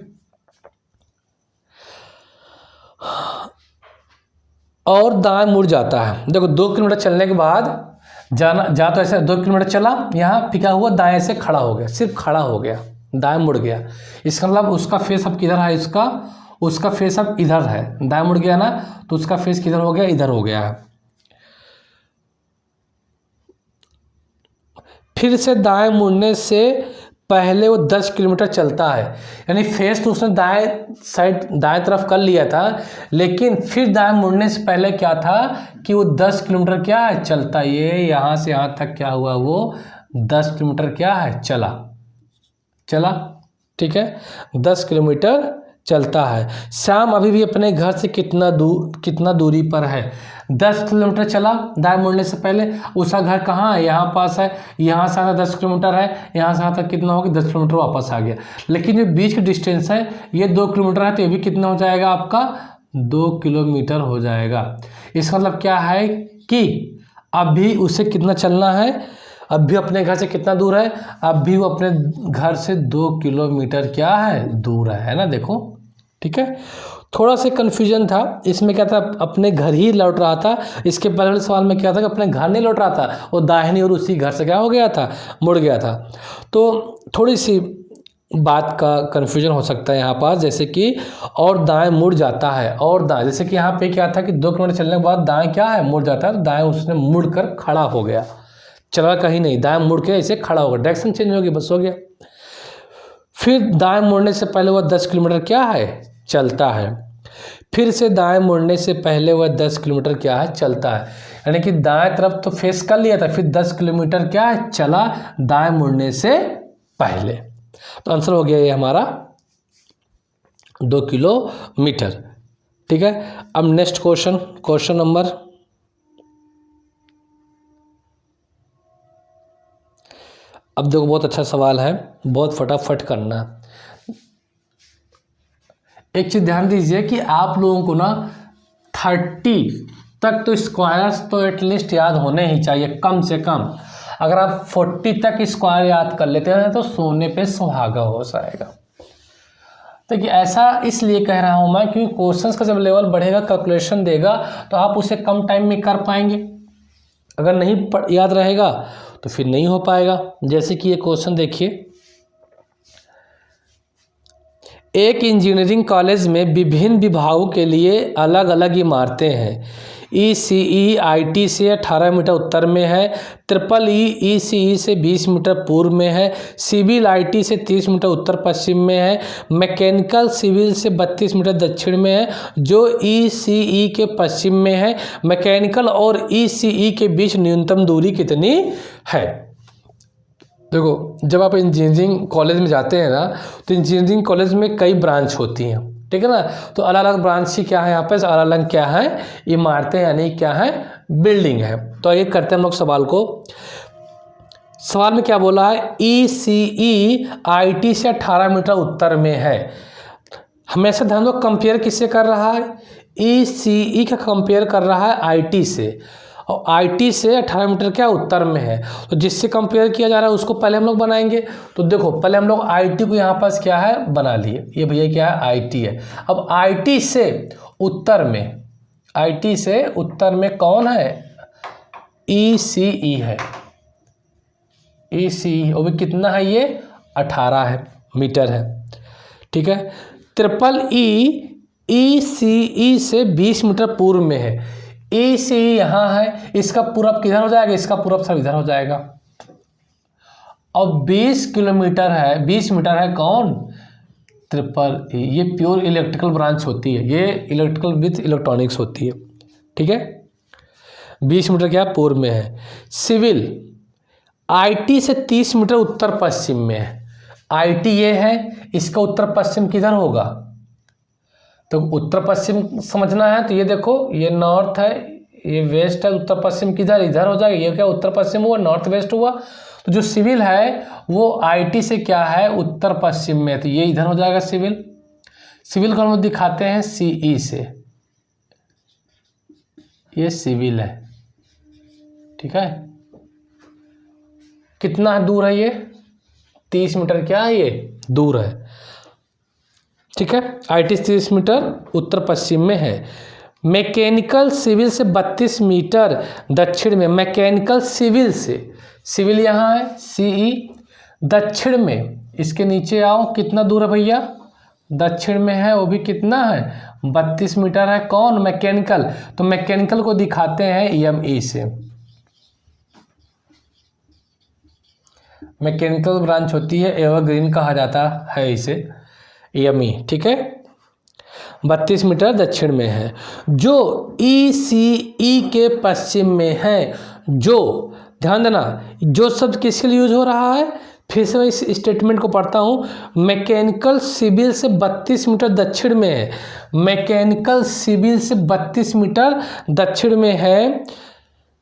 और दाएं मुड़ जाता है। देखो 2 किलोमीटर चलने के बाद जा तो ऐसे 2 किलोमीटर चला, यहाँ फिका हुआ दाएं से खड़ा हो गया, सिर्फ खड़ा हो गया, दाएं मुड़ गया। इसका मतलब उसका फेस अब किधर है, उसका फेस अब इधर है, दाएं मुड़ गया ना, तो उसका फेस किधर हो गया, इधर हो गया है। फिर से दाएं मुड़ने से पहले वो 10 किलोमीटर चलता है। यानी फेस तो उसने दाएं तरफ कर लिया था, लेकिन फिर दाएं मुड़ने से पहले क्या था कि वो 10 किलोमीटर क्या है, चलता। ये यहाँ से यहाँ तक क्या हुआ, वो 10 किलोमीटर क्या है, चला। ठीक है, 10 किलोमीटर चलता है। श्याम अभी भी अपने घर से कितना दूरी पर है। 10 किलोमीटर चला दाएं मुड़ने से पहले। उसका घर कहाँ है, यहाँ पास है। यहाँ से आता 10 किलोमीटर है, यहाँ से आता कितना होगा, 10 किलोमीटर वापस आ गया। लेकिन जो बीच का डिस्टेंस है ये 2 किलोमीटर है, तो ये भी कितना हो जाएगा आपका, 2 किलोमीटर हो जाएगा। इसका मतलब क्या है कि अभी उसे कितना चलना है, अब भी अपने घर से कितना दूर है, अब भी वो अपने घर से 2 किलोमीटर क्या है, दूर है ना। देखो ठीक है, थोड़ा सा कन्फ्यूजन था इसमें, क्या था अपने घर ही लौट रहा था। इसके पहले वाले सवाल में क्या था कि अपने घर नहीं लौट रहा था, वो दाहिनी और उसी घर से क्या हो गया था, मुड़ गया था। तो थोड़ी सी बात का कन्फ्यूजन हो सकता है यहाँ पास, जैसे कि और दाएं मुड़ जाता है, और दाएं, जैसे कि यहाँ पे क्या था कि 2 किलोमीटर चलने के बाद दाएं क्या है, मुड़ जाता है, तो दाएं उसने मुड़ कर खड़ा हो गया, चला कहीं नहीं, दाएं मुड़ के ऐसे खड़ा हो गया, डायरेक्शन चेंज हो गई, बस हो गया। फिर दाएं मुड़ने से पहले वह 10 किलोमीटर क्या है, चलता है। फिर से दाएं मुड़ने से पहले वह 10 किलोमीटर क्या है, चलता है। यानी कि दाएं तरफ तो फेस कर लिया था, फिर 10 किलोमीटर क्या है, चला दाएं मुड़ने से पहले। तो आंसर हो गया ये हमारा 2 किलोमीटर। ठीक है, अब नेक्स्ट क्वेश्चन नंबर, अब देखो बहुत अच्छा सवाल है, बहुत फटाफट करना। एक चीज़ ध्यान दीजिए कि आप लोगों को ना 30 तक तो स्क्वायर्स तो एटलीस्ट याद होने ही चाहिए, कम से कम। अगर आप 40 तक स्क्वायर याद कर लेते हैं तो सोने पे सुहागा हो जाएगा। देखिए ऐसा इसलिए कह रहा हूँ मैं, क्योंकि क्वेश्चंस का जब लेवल बढ़ेगा, कैलकुलेशन देगा, तो आप उसे कम टाइम में कर पाएंगे। अगर नहीं याद रहेगा तो फिर नहीं हो पाएगा। जैसे कि ये क्वेश्चन देखिए, एक इंजीनियरिंग कॉलेज में विभिन्न विभागों के लिए अलग अलग इमारतें हैं। ECE IT से 18 मीटर उत्तर में है, EEE ECE से 20 मीटर पूर्व में है, सिविल IT से 30 मीटर उत्तर पश्चिम में है, मैकेनिकल सिविल से 32 मीटर दक्षिण में है, जो ECE के पश्चिम में है। मैकेनिकल और ECE के बीच न्यूनतम दूरी कितनी है। देखो जब आप इंजीनियरिंग कॉलेज में जाते हैं ना, तो इंजीनियरिंग कॉलेज में कई ब्रांच होती हैं, ठीक है ना। तो अलग अलग ब्रांच की क्या है, यहाँ पे अलग अलग क्या है, इमारतें, यानी क्या है, बिल्डिंग है। तो ये करते हैं हम लोग सवाल को। सवाल में क्या बोला है, ECE IT से 18 मीटर उत्तर में है। हमेशा ध्यान दो, कंपेयर किससे कर रहा है, ECE का कंपेयर कर रहा है IT से, और IT से 18 मीटर क्या उत्तर में है। तो जिससे कंपेयर किया जा रहा है उसको पहले हम लोग बनाएंगे। तो देखो पहले हम लोग IT को यहाँ पास क्या है, बना लिए, ये भैया क्या है, IT है। अब IT से उत्तर में, IT से उत्तर में कौन है, ECE है। ECE वो भी कितना है, ये 18 मीटर है, ठीक है। EEE ECE से 20 मीटर पूर्व में है। ECE यहाँ है, इसका पूरब किधर हो जाएगा, इसका पूरब सब इधर हो जाएगा। और 20 किलोमीटर है, 20 मीटर है कौन, EEE। ये प्योर इलेक्ट्रिकल ब्रांच होती है, ये इलेक्ट्रिकल विथ इलेक्ट्रॉनिक्स होती है, ठीक है। 20 मीटर क्या पूर्व में है। सिविल IT से 30 मीटर उत्तर पश्चिम में है। IT ये है, इसका उत्तर पश्चिम किधर होगा, तो उत्तर पश्चिम समझना है तो ये देखो, ये नॉर्थ है, ये वेस्ट है, उत्तर पश्चिम किधर, इधर हो जाएगा। ये क्या उत्तर पश्चिम हुआ, नॉर्थ वेस्ट हुआ। तो जो सिविल है वो IT से क्या है, उत्तर पश्चिम में, तो ये इधर हो जाएगा सिविल। सिविल को हम लोग दिखाते हैं CE से, ये सिविल है, ठीक है। कितना दूर है ये, 30 मीटर क्या है, ये दूर है। ठीक है। IT 30 मीटर उत्तर पश्चिम में है। मैकेनिकल सिविल से 32 मीटर दक्षिण में, मैकेनिकल सिविल से, सिविल यहाँ है CE, दक्षिण में इसके नीचे आओ, कितना दूर है भैया, दक्षिण में है, वो भी कितना है 32 मीटर है। कौन, मैकेनिकल, तो मैकेनिकल को दिखाते हैं EME से, मैकेनिकल ब्रांच होती है, एवरग्रीन कहा जाता है इसे, EME, ठीक है। 32 मीटर दक्षिण में है, जो ECE के पश्चिम में है। जो, ध्यान देना, जो शब्द किसके लिए यूज हो रहा है, फिर से मैं इस स्टेटमेंट को पढ़ता हूँ। मैकेनिकल सिविल से 32 मीटर दक्षिण में है, मैकेनिकल सिविल से 32 मीटर दक्षिण में है,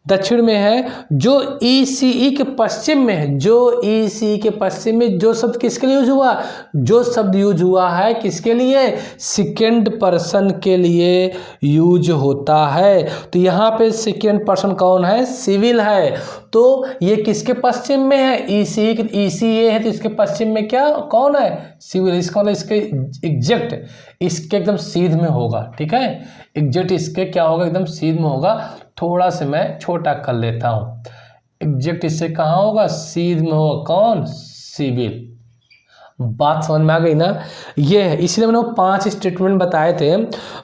दक्षिण में है, जो ECE के पश्चिम में है, जो ECE के पश्चिम में, जो शब्द किसके लिए यूज हुआ, जो शब्द यूज हुआ है किसके लिए, सेकेंड पर्सन के लिए यूज होता है। तो यहाँ पे सेकेंड पर्सन कौन है, सिविल है, तो ये किसके पश्चिम में है, ECE है, तो इसके पश्चिम में क्या कौन है, सिविल। इसका मतलब इसके एग्जैक्ट, इसके एकदम सीध में होगा, ठीक है, एग्जैक्ट इसके क्या होगा, एकदम सीध में होगा। थोड़ा से मैं छोटा कर लेता हूँ, एग्जैक्ट इससे कहाँ होगा, सीध में होगा, कौन, सिविल। बात समझ में आ गई ना, ये है, इसलिए मैंने वो 5 स्टेटमेंट बताए थे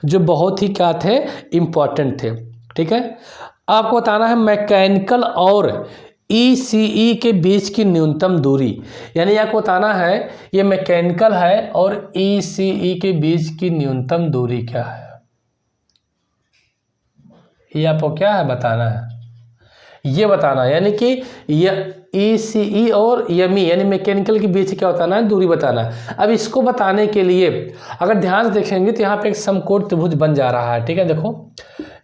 जो बहुत ही क्या थे, इम्पॉर्टेंट थे, ठीक है। आपको बताना है मैकेनिकल और ECE के बीच की न्यूनतम दूरी, यानी आपको बताना है ये मैकेनिकल है और ECE के बीच की न्यूनतम दूरी क्या है, ये आपको क्या है बताना है, ये बताना है, यानी कि ये ECE और EME यानी मैकेनिकल के बीच क्या बताना है, दूरी बताना है। अब इसको बताने के लिए अगर ध्यान से देखेंगे तो यहाँ पे एक समकोण त्रिभुज बन जा रहा है, ठीक है। देखो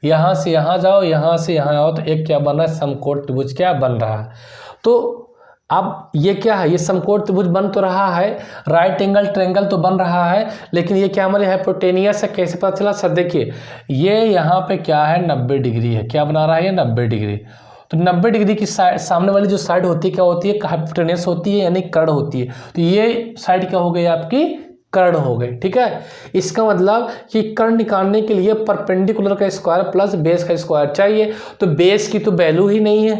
यहाँ से यहाँ जाओ, यहाँ से यहाँ आओ, तो एक क्या बन रहा है, समकोण त्रिभुज क्या बन रहा है। तो अब ये क्या है, ये समकोण त्रिभुज बन तो रहा है, राइट एंगल ट्रायंगल तो बन रहा है, लेकिन ये क्या हमारे हाइपोटेनियस है, कैसे पता चला सर, देखिए ये यहाँ पे क्या है 90 डिग्री है, क्या बना रहा है ये 90 डिग्री। तो 90 डिग्री की साइड, सामने वाली जो साइड होती है क्या होती है, हाइपोटेनियस होती है, यानी कर्ण होती है। तो ये साइड क्या हो गई आपकी, कर्ण हो गई, ठीक है। इसका मतलब कि कर्ण निकालने के लिए परपेंडिकुलर का स्क्वायर प्लस बेस का स्क्वायर चाहिए, तो बेस की तो वैल्यू ही नहीं है,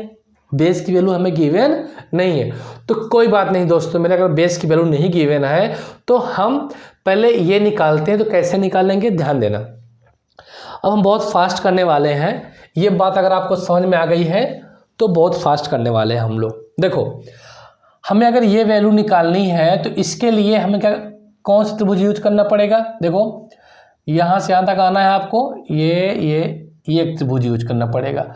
बेस की वैल्यू हमें गिवन नहीं है। तो कोई बात नहीं दोस्तों मेरे, अगर बेस की वैल्यू नहीं गिवन है तो हम पहले ये निकालते हैं। तो कैसे निकालेंगे, ध्यान देना। अब हम बहुत फास्ट करने वाले हैं, ये बात अगर आपको समझ में आ गई है तो बहुत फास्ट करने वाले हैं हम लोग। देखो हमें अगर ये वैल्यू निकालनी है तो इसके लिए हमें क्या, कौन सा त्रिभुज यूज करना पड़ेगा, देखो यहाँ से यहाँ तक आना है आपको, ये एक त्रिभुज यूज करना पड़ेगा,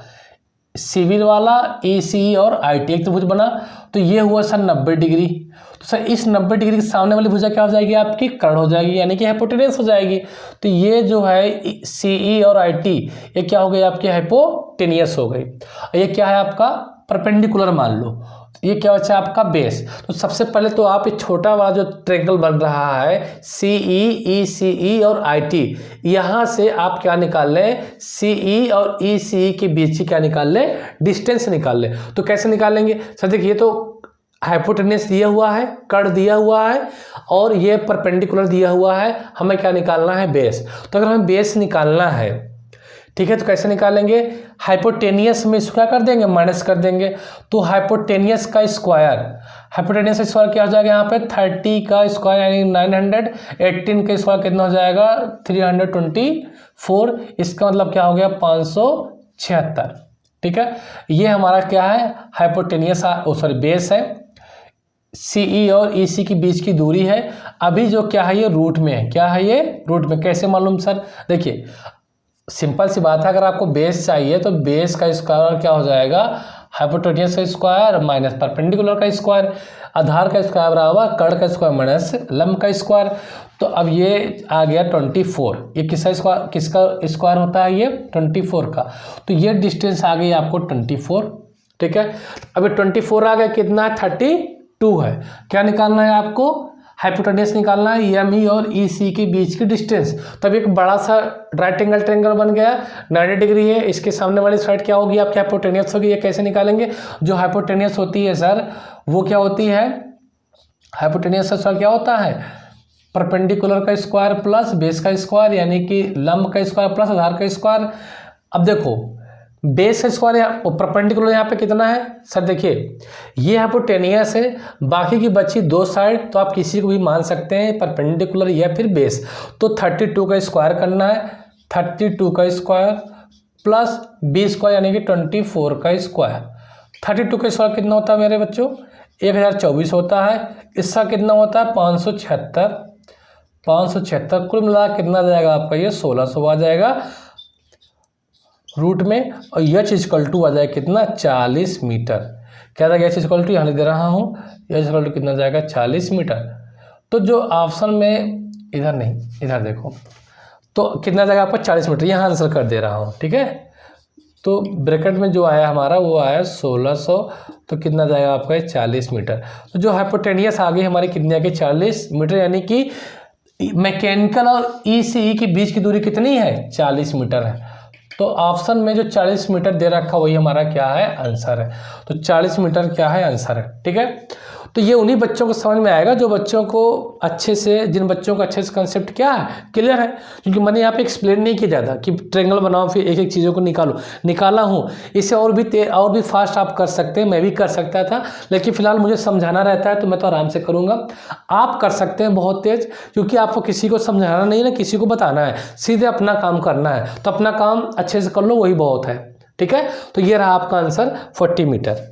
सिविल वाला, ECE और IT एक त्रिभुज बना। तो ये हुआ सर 90 डिग्री, तो सर इस 90 डिग्री के सामने वाली भुजा क्या हो जाएगी आपकी, कर्ण हो जाएगी, यानी कि हाइपोटेनियस हो जाएगी। तो ये जो है CE और IT ये क्या हो गई आपकी, हाइपोटेनियस हो गई। ये क्या है आपका, परपेंडिकुलर मान लो, ये क्या बचा आपका बेस। तो सबसे पहले तो आप ये छोटा वाला जो ट्रायंगल बन रहा है CE, ECE और IT, यहाँ से आप क्या निकाल लें, CE और ECE के बीच की क्या निकाल लें, डिस्टेंस निकाल लें। तो कैसे निकालेंगे सर, देखिए तो हाइपोटेनियस दिया हुआ है, कर्ण दिया हुआ है और ये परपेंडिकुलर दिया हुआ है, हमें क्या निकालना है, बेस। तो अगर हमें बेस निकालना है, ठीक है, तो कैसे निकालेंगे, हाइपोटेनियस में इसको क्या कर देंगे, माइनस कर देंगे। तो हाइपोटेनियस का स्क्वायर, हाइपोटेनियस का स्क्वायर क्या हो जाएगा यहाँ पे, 30 का स्क्वायर यानी 900, 18 का स्क्वायर कितना हो जाएगा 324, इसका मतलब क्या हो गया 576, ठीक है। ये हमारा क्या है, हाइपोटेनियस बेस है, CE और EC के बीच की दूरी है। अभी जो क्या है ये रूट में है, क्या है ये रूट में, कैसे मालूम सर, देखिए सिंपल सी बात है, अगर आपको बेस चाहिए तो बेस का स्क्वायर क्या हो जाएगा, हाइपोटेनियस का स्क्वायर माइनस परपेंडिकुलर का स्क्वायर, आधार का स्क्वायर बराबर कर्ण का स्क्वायर माइनस लंब का स्क्वायर। तो अब ये आ गया 24, ये किसका स्क्वायर होता है, ये 24 का। तो ये डिस्टेंस आ गई आपको 24, ठीक है। अब ये 24 आ गया, कितना है 32 है। क्या निकालना है आपको, हाइपोटेनियस निकालना है, EME और EC के बीच की डिस्टेंस। तब एक बड़ा सा राइट एंगल ट्रायंगल बन गया, 90 डिग्री है, इसके सामने वाली साइड क्या होगी आपकी, हाइपोटेनियस होगी। ये कैसे निकालेंगे, जो हाइपोटेनियस होती है सर वो क्या होती है, हाइपोटेनियस का क्या होता है, परपेंडिकुलर का स्क्वायर प्लस बेस का स्क्वायर, यानी कि लंब का स्क्वायर प्लस आधार का स्क्वायर। अब देखो बेस का स्क्वायर यहाँ परपेंडिकुलर यहाँ पे कितना है सर, देखिए ये हाइपोटेनियस है, बाकी की बची दो साइड, तो आप किसी को भी मान सकते हैं परपेंडिकुलर या फिर बेस। तो 32 का स्क्वायर करना है, 32 का स्क्वायर प्लस बी स्क्वायर यानी कि 24 का स्क्वायर। 32 का स्क्वायर कितना होता है मेरे बच्चों, 1024 होता है। इसका कितना होता है 576, 576 कुल मिला कितना जाएगा आपका ये 1600 आ जाएगा रूट में। और एच इक्वल टू आ जाएगा कितना 40 मीटर। क्या जाएगा एच इक्वल टू, यहाँ लिख दे रहा हूँ, एच इक्वल टू कितना जाएगा 40 मीटर। तो जो ऑप्शन में इधर नहीं इधर देखो, तो कितना जाएगा आपका 40 मीटर, यहाँ आंसर कर दे रहा हूँ, ठीक है। तो ब्रैकेट में जो आया हमारा वो आया 1600, तो कितना जाएगा आपका 40 मीटर। तो जो हाइपोटेनियस आ गई हमारी कितनी आ गई 40 मीटर, यानी कि मैकेनिकल और ई से ई के बीच की दूरी कितनी है 40 मीटर है। तो ऑप्शन में जो 40 मीटर दे रखा वही हमारा क्या है आंसर है। तो 40 मीटर क्या है आंसर है, ठीक है। तो ये उन्हीं बच्चों को समझ में आएगा जो बच्चों को अच्छे से, जिन बच्चों को अच्छे से कंसेप्ट क्या है क्लियर है। क्योंकि मैंने यहाँ पे एक्सप्लेन नहीं किया जाता कि ट्रेंगल बनाओ फिर एक एक चीज़ों को निकालो, निकाला हूँ। इसे और भी फास्ट आप कर सकते हैं, मैं भी कर सकता था, लेकिन फिलहाल मुझे समझाना रहता है तो मैं तो आराम से करूँगा। आप कर सकते हैं बहुत तेज, क्योंकि आपको किसी को समझाना नहीं है ना किसी को बताना है, सीधे अपना काम करना है। तो अपना काम अच्छे से कर लो, वही बहुत है, ठीक है। तो ये रहा आपका आंसर 40 मीटर।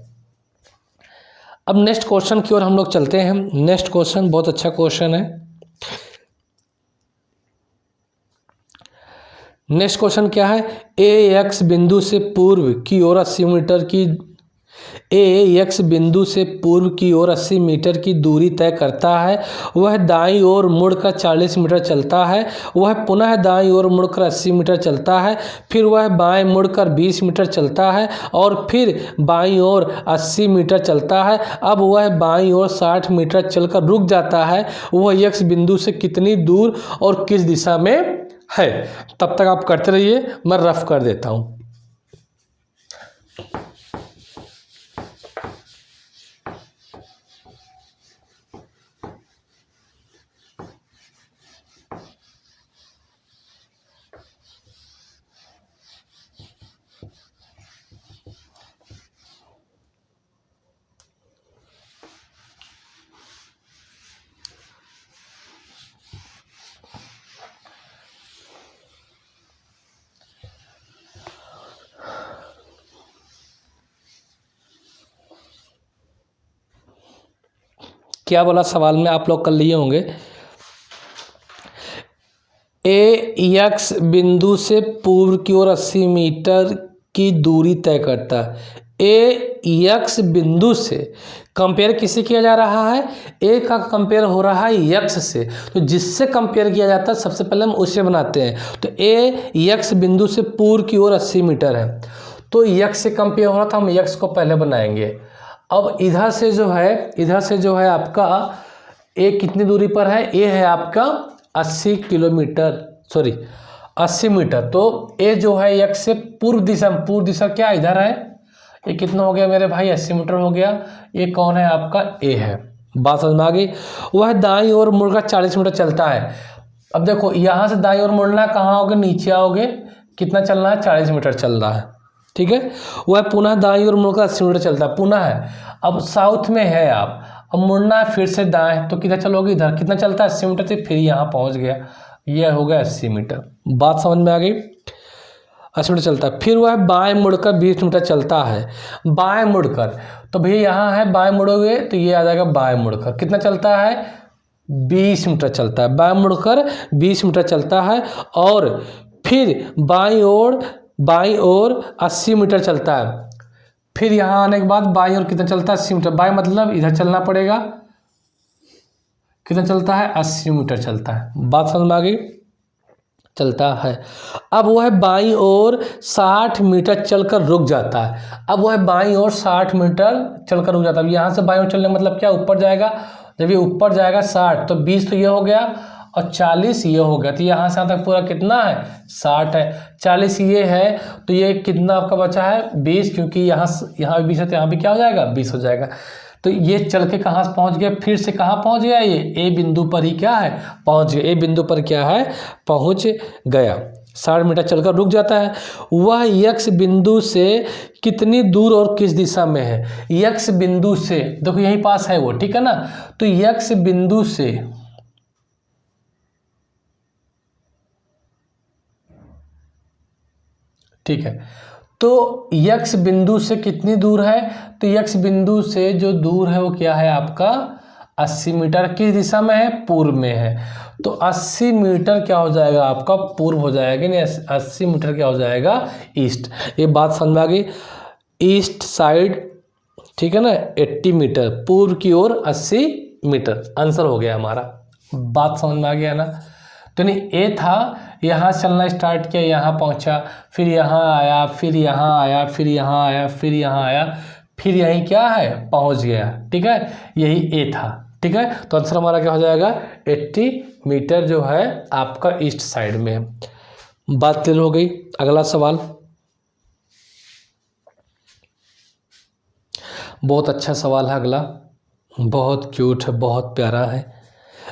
अब नेक्स्ट क्वेश्चन की ओर हम लोग चलते हैं। नेक्स्ट क्वेश्चन बहुत अच्छा क्वेश्चन है। नेक्स्ट क्वेश्चन क्या है, ए एक्स बिंदु से पूर्व की ओर 80 मीटर की एक्स बिंदु से पूर्व की ओर 80 मीटर की दूरी तय करता है। वह दाईं ओर मुड़कर 40 मीटर चलता है। वह पुनः दाईं ओर मुड़कर 80 मीटर चलता है। फिर वह बाएं मुड़कर 20 मीटर चलता है और फिर बाईं ओर 80 मीटर चलता है। अब वह बाईं ओर 60 मीटर चलकर रुक जाता है। वह एक्स बिंदु से कितनी दूर और किस दिशा में है। तब तक आप करते रहिए, मैं रफ कर देता हूँ। क्या बोला सवाल में, आप लोग कर लिए होंगे। ए एक्स बिंदु से पूर्व की ओर 80 मीटर की दूरी तय करता है। ए एक्स बिंदु से कंपेयर किससे किया जा रहा है, ए का कंपेयर हो रहा है एक्स से। तो जिससे कंपेयर किया जाता है सबसे पहले हम उसे बनाते हैं। तो ए एक्स बिंदु से पूर्व की ओर 80 मीटर है, तो एक्स से कंपेयर हो रहा था, हम एक्स को पहले बनाएंगे। अब इधर से जो है आपका ए कितनी दूरी पर है, ए है आपका 80 मीटर। तो ए जो है एक्स से पूर्व दिशा क्या इधर है, ये कितना हो गया मेरे भाई 80 मीटर हो गया। ये कौन है आपका ए है, बात समझ में आ गई। वह दाईं ओर मुड़कर 40 मीटर चलता है। अब देखो यहाँ से दाईं ओर मुड़ना, कहाँ आओगे नीचे आओगे, कितना चलना है 40 मीटर चल रहा है, ठीक है। वह पुनः दाईं ओर मुड़कर 80 मीटर चलता है, पुनः है। अब साउथ में है आप, अब मुड़ना है फिर से दाएं, तो किधर चलोगे इधर, कितना चलता है 80 मीटर से, फिर यहाँ पहुँच गया, यह हो गया 80 मीटर। बात समझ में आ गई, 80 मीटर चलता है। फिर वह बाएं मुड़कर 20 मीटर चलता है। बाएं मुड़कर, तो भैया यहाँ है बाएं मुड़ोगे तो ये आ जाएगा बाएं मुड़कर, कितना चलता है 20 मीटर चलता है। बाएं मुड़कर 20 मीटर चलता है और फिर बाईं ओर 80 मीटर चलता है। फिर यहाँ आने के बाद बाईं ओर कितना चलता है 80 मीटर, बाईं मतलब इधर चलना पड़ेगा, कितना चलता है 80 मीटर चलता है। बात समझ में आ गई, चलता है। अब वह बाईं ओर 60 मीटर चलकर रुक जाता है। अब वह बाईं ओर 60 मीटर चलकर रुक जाता है। अब यहाँ से बाईं ओर चलने मतलब क्या, ऊपर जाएगा। जब ये ऊपर जाएगा 60, तो 20 तो ये हो गया और 40 ये हो गया। तो यहाँ से यहाँ तक पूरा कितना है 60 है, 40 ये है, तो ये कितना आपका बचा है 20, क्योंकि यहाँ 20 है तो यहाँ भी क्या हो जाएगा 20 हो जाएगा। तो ये चल के कहाँ से पहुँच गया, फिर से कहाँ पहुँच गया, ये ए बिंदु पर ही क्या है, पहुँच गया, ए बिंदु पर क्या है, पहुँच गया। 60 मीटर चलकर रुक जाता है। वह यक्स बिंदु से कितनी दूर और किस दिशा में है। यक्स बिंदु से देखो यहीं पास है वो, ठीक है ना। तो यक्स बिंदु से ठीक है, तो यक्स बिंदु से कितनी दूर है, तो यक्स बिंदु से जो दूर है वो क्या है आपका 80 मीटर। किस दिशा में है, पूर्व में है। तो 80 मीटर क्या हो जाएगा आपका, पूर्व हो जाएगा, नहीं 80 मीटर क्या हो जाएगा, ईस्ट। ये बात समझ में आ गई। ईस्ट साइड, ठीक है ना, 80 मीटर, पूर्व की ओर 80 मीटर, आंसर हो गया हमारा। बात समझ में आ गया ना। तो नहीं, ए था, यहाँ चलना स्टार्ट किया, यहाँ पहुँचा, फिर यहाँ आया, फिर यहाँ आया, फिर यहाँ आया, फिर यहाँ आया, फिर यहीं क्या है, पहुँच गया, ठीक है, यही ए था, ठीक है। तो आंसर हमारा क्या हो जाएगा, 80 मीटर जो है आपका ईस्ट साइड में है। बात क्लियर हो गई। अगला सवाल, बहुत अच्छा सवाल है अगला, बहुत क्यूट है, बहुत प्यारा है,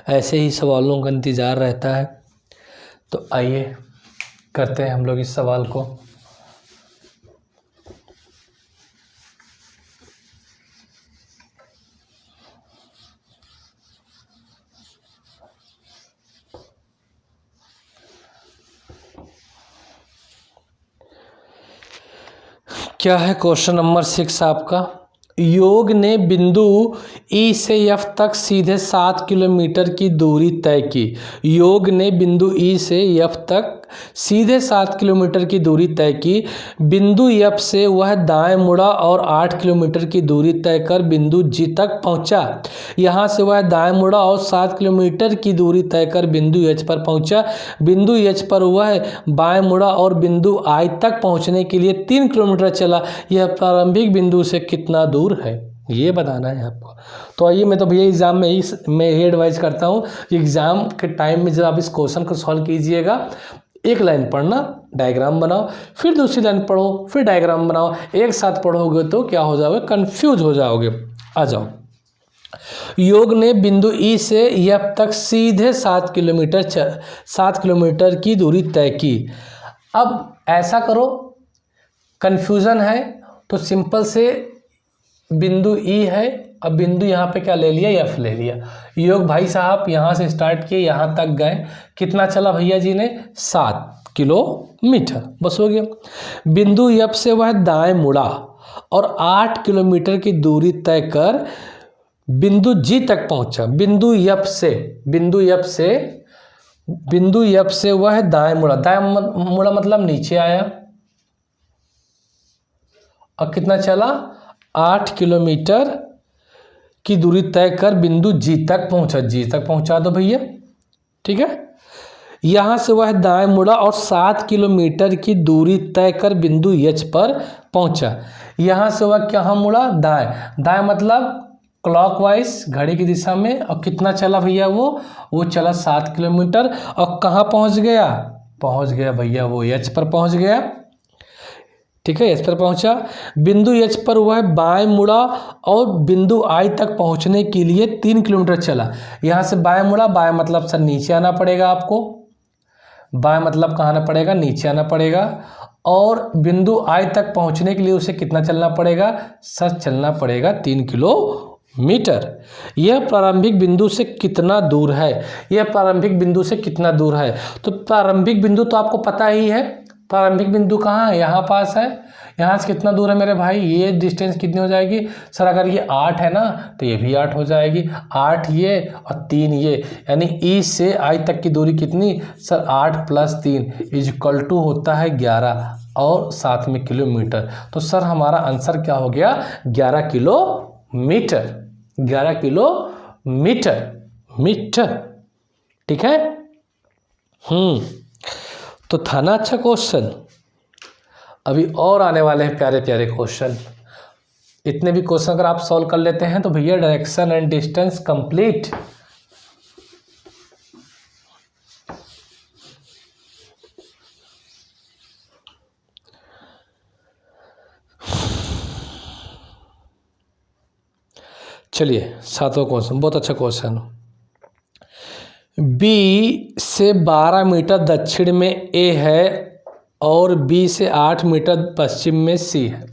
ऐसे ही सवालों का इंतज़ार रहता है। तो आइए करते हैं हम लोग इस सवाल को। क्या है क्वेश्चन नंबर 6 आपका। योग ने बिंदु ई से एफ तक सीधे 7 किलोमीटर की दूरी तय की। योग ने बिंदु ई से एफ तक सीधे 7 किलोमीटर की दूरी तय की। बिंदु एफ से वह दाएं मुड़ा और 8 किलोमीटर की दूरी तय कर बिंदु जी तक पहुंचा। यहाँ से वह दाएं मुड़ा और 7 किलोमीटर की दूरी तय कर बिंदु एच पर पहुंचा। बिंदु एच पर वह बाएं मुड़ा और बिंदु आई तक पहुंचने के लिए 3 किलोमीटर चला। यह प्रारंभिक बिंदु से कितना दूर है, ये बताना है आपको। तो आइए, मैं तो भैया एग्जाम में मैं ही एडवाइस करता हूँ कि एग्जाम के टाइम में जब आप इस क्वेश्चन को सॉल्व कीजिएगा, एक लाइन पढ़ना, डायग्राम बनाओ, फिर दूसरी लाइन पढ़ो, फिर डायग्राम बनाओ, एक साथ पढ़ोगे तो क्या हो जाओगे, कंफ्यूज हो जाओगे। आ जाओ। योग ने बिंदु ई से एफ तक सीधे 7 किलोमीटर की दूरी तय की। अब ऐसा करो, कंफ्यूजन है तो सिंपल से बिंदु ई है, अब बिंदु यहाँ पे क्या ले लिया, एफ ले लिया। योग भाई साहब यहाँ से स्टार्ट किए, यहाँ तक गए, कितना चला भैया जी ने, 7 किलोमीटर, बस हो गया। बिंदु एफ से वह दाएं मुड़ा और 8 किलोमीटर की दूरी तय कर बिंदु जी तक पहुंचा। बिंदु एफ से वह दाएं मुड़ा, दाएं मुड़ा मतलब नीचे आया, और कितना चला, 8 किलोमीटर की दूरी तय कर बिंदु जी तक पहुंचा। जी तक पहुंचा दो भैया, ठीक है। यहाँ से वह दाएं मुड़ा और 7 किलोमीटर की दूरी तय कर बिंदु एच पर पहुंचा। यहाँ से वह कहाँ मुड़ा, दाएं, दाएं मतलब क्लॉकवाइज घड़ी की दिशा में, और कितना चला भैया, वो चला 7 किलोमीटर, और कहाँ पहुंच गया भैया, वो एच पर पहुंच गया, ठीक है, एच पर पहुंचा। बिंदु एच पर वह बाएं मुड़ा और बिंदु आई तक पहुंचने के लिए 3 किलोमीटर चला। यहाँ से बाएं मुड़ा, बाएं मतलब सर नीचे आना पड़ेगा आपको, बाएं मतलब कहाँ आना पड़ेगा, नीचे आना पड़ेगा, और बिंदु आई तक पहुंचने के लिए उसे कितना चलना पड़ेगा, सर चलना पड़ेगा 3 किलोमीटर। यह प्रारंभिक बिंदु से कितना दूर है, यह प्रारंभिक बिंदु से कितना दूर है। तो प्रारंभिक बिंदु तो आपको पता ही है, प्रारंभिक बिंदु कहाँ है, यहाँ पास है। यहाँ से कितना दूर है मेरे भाई, ये डिस्टेंस कितनी हो जाएगी, सर अगर ये 8 है ना तो ये भी 8 हो जाएगी, 8 ये और 3 ये, यानी ई से आई तक की दूरी कितनी, सर 8 + 3 = होता है 11, और साथ में किलोमीटर। तो सर हमारा आंसर क्या हो गया, 11 किलोमीटर, 11 किलोमीटर, ठीक है। तो था ना अच्छा क्वेश्चन। अभी और आने वाले हैं प्यारे प्यारे क्वेश्चन। इतने भी क्वेश्चन अगर आप सॉल्व कर लेते हैं तो भैया डायरेक्शन एंड डिस्टेंस कंप्लीट। चलिए 7वां क्वेश्चन, बहुत अच्छा क्वेश्चन। बी से 12 मीटर दक्षिण में ए है और बी से 8 मीटर पश्चिम में सी है।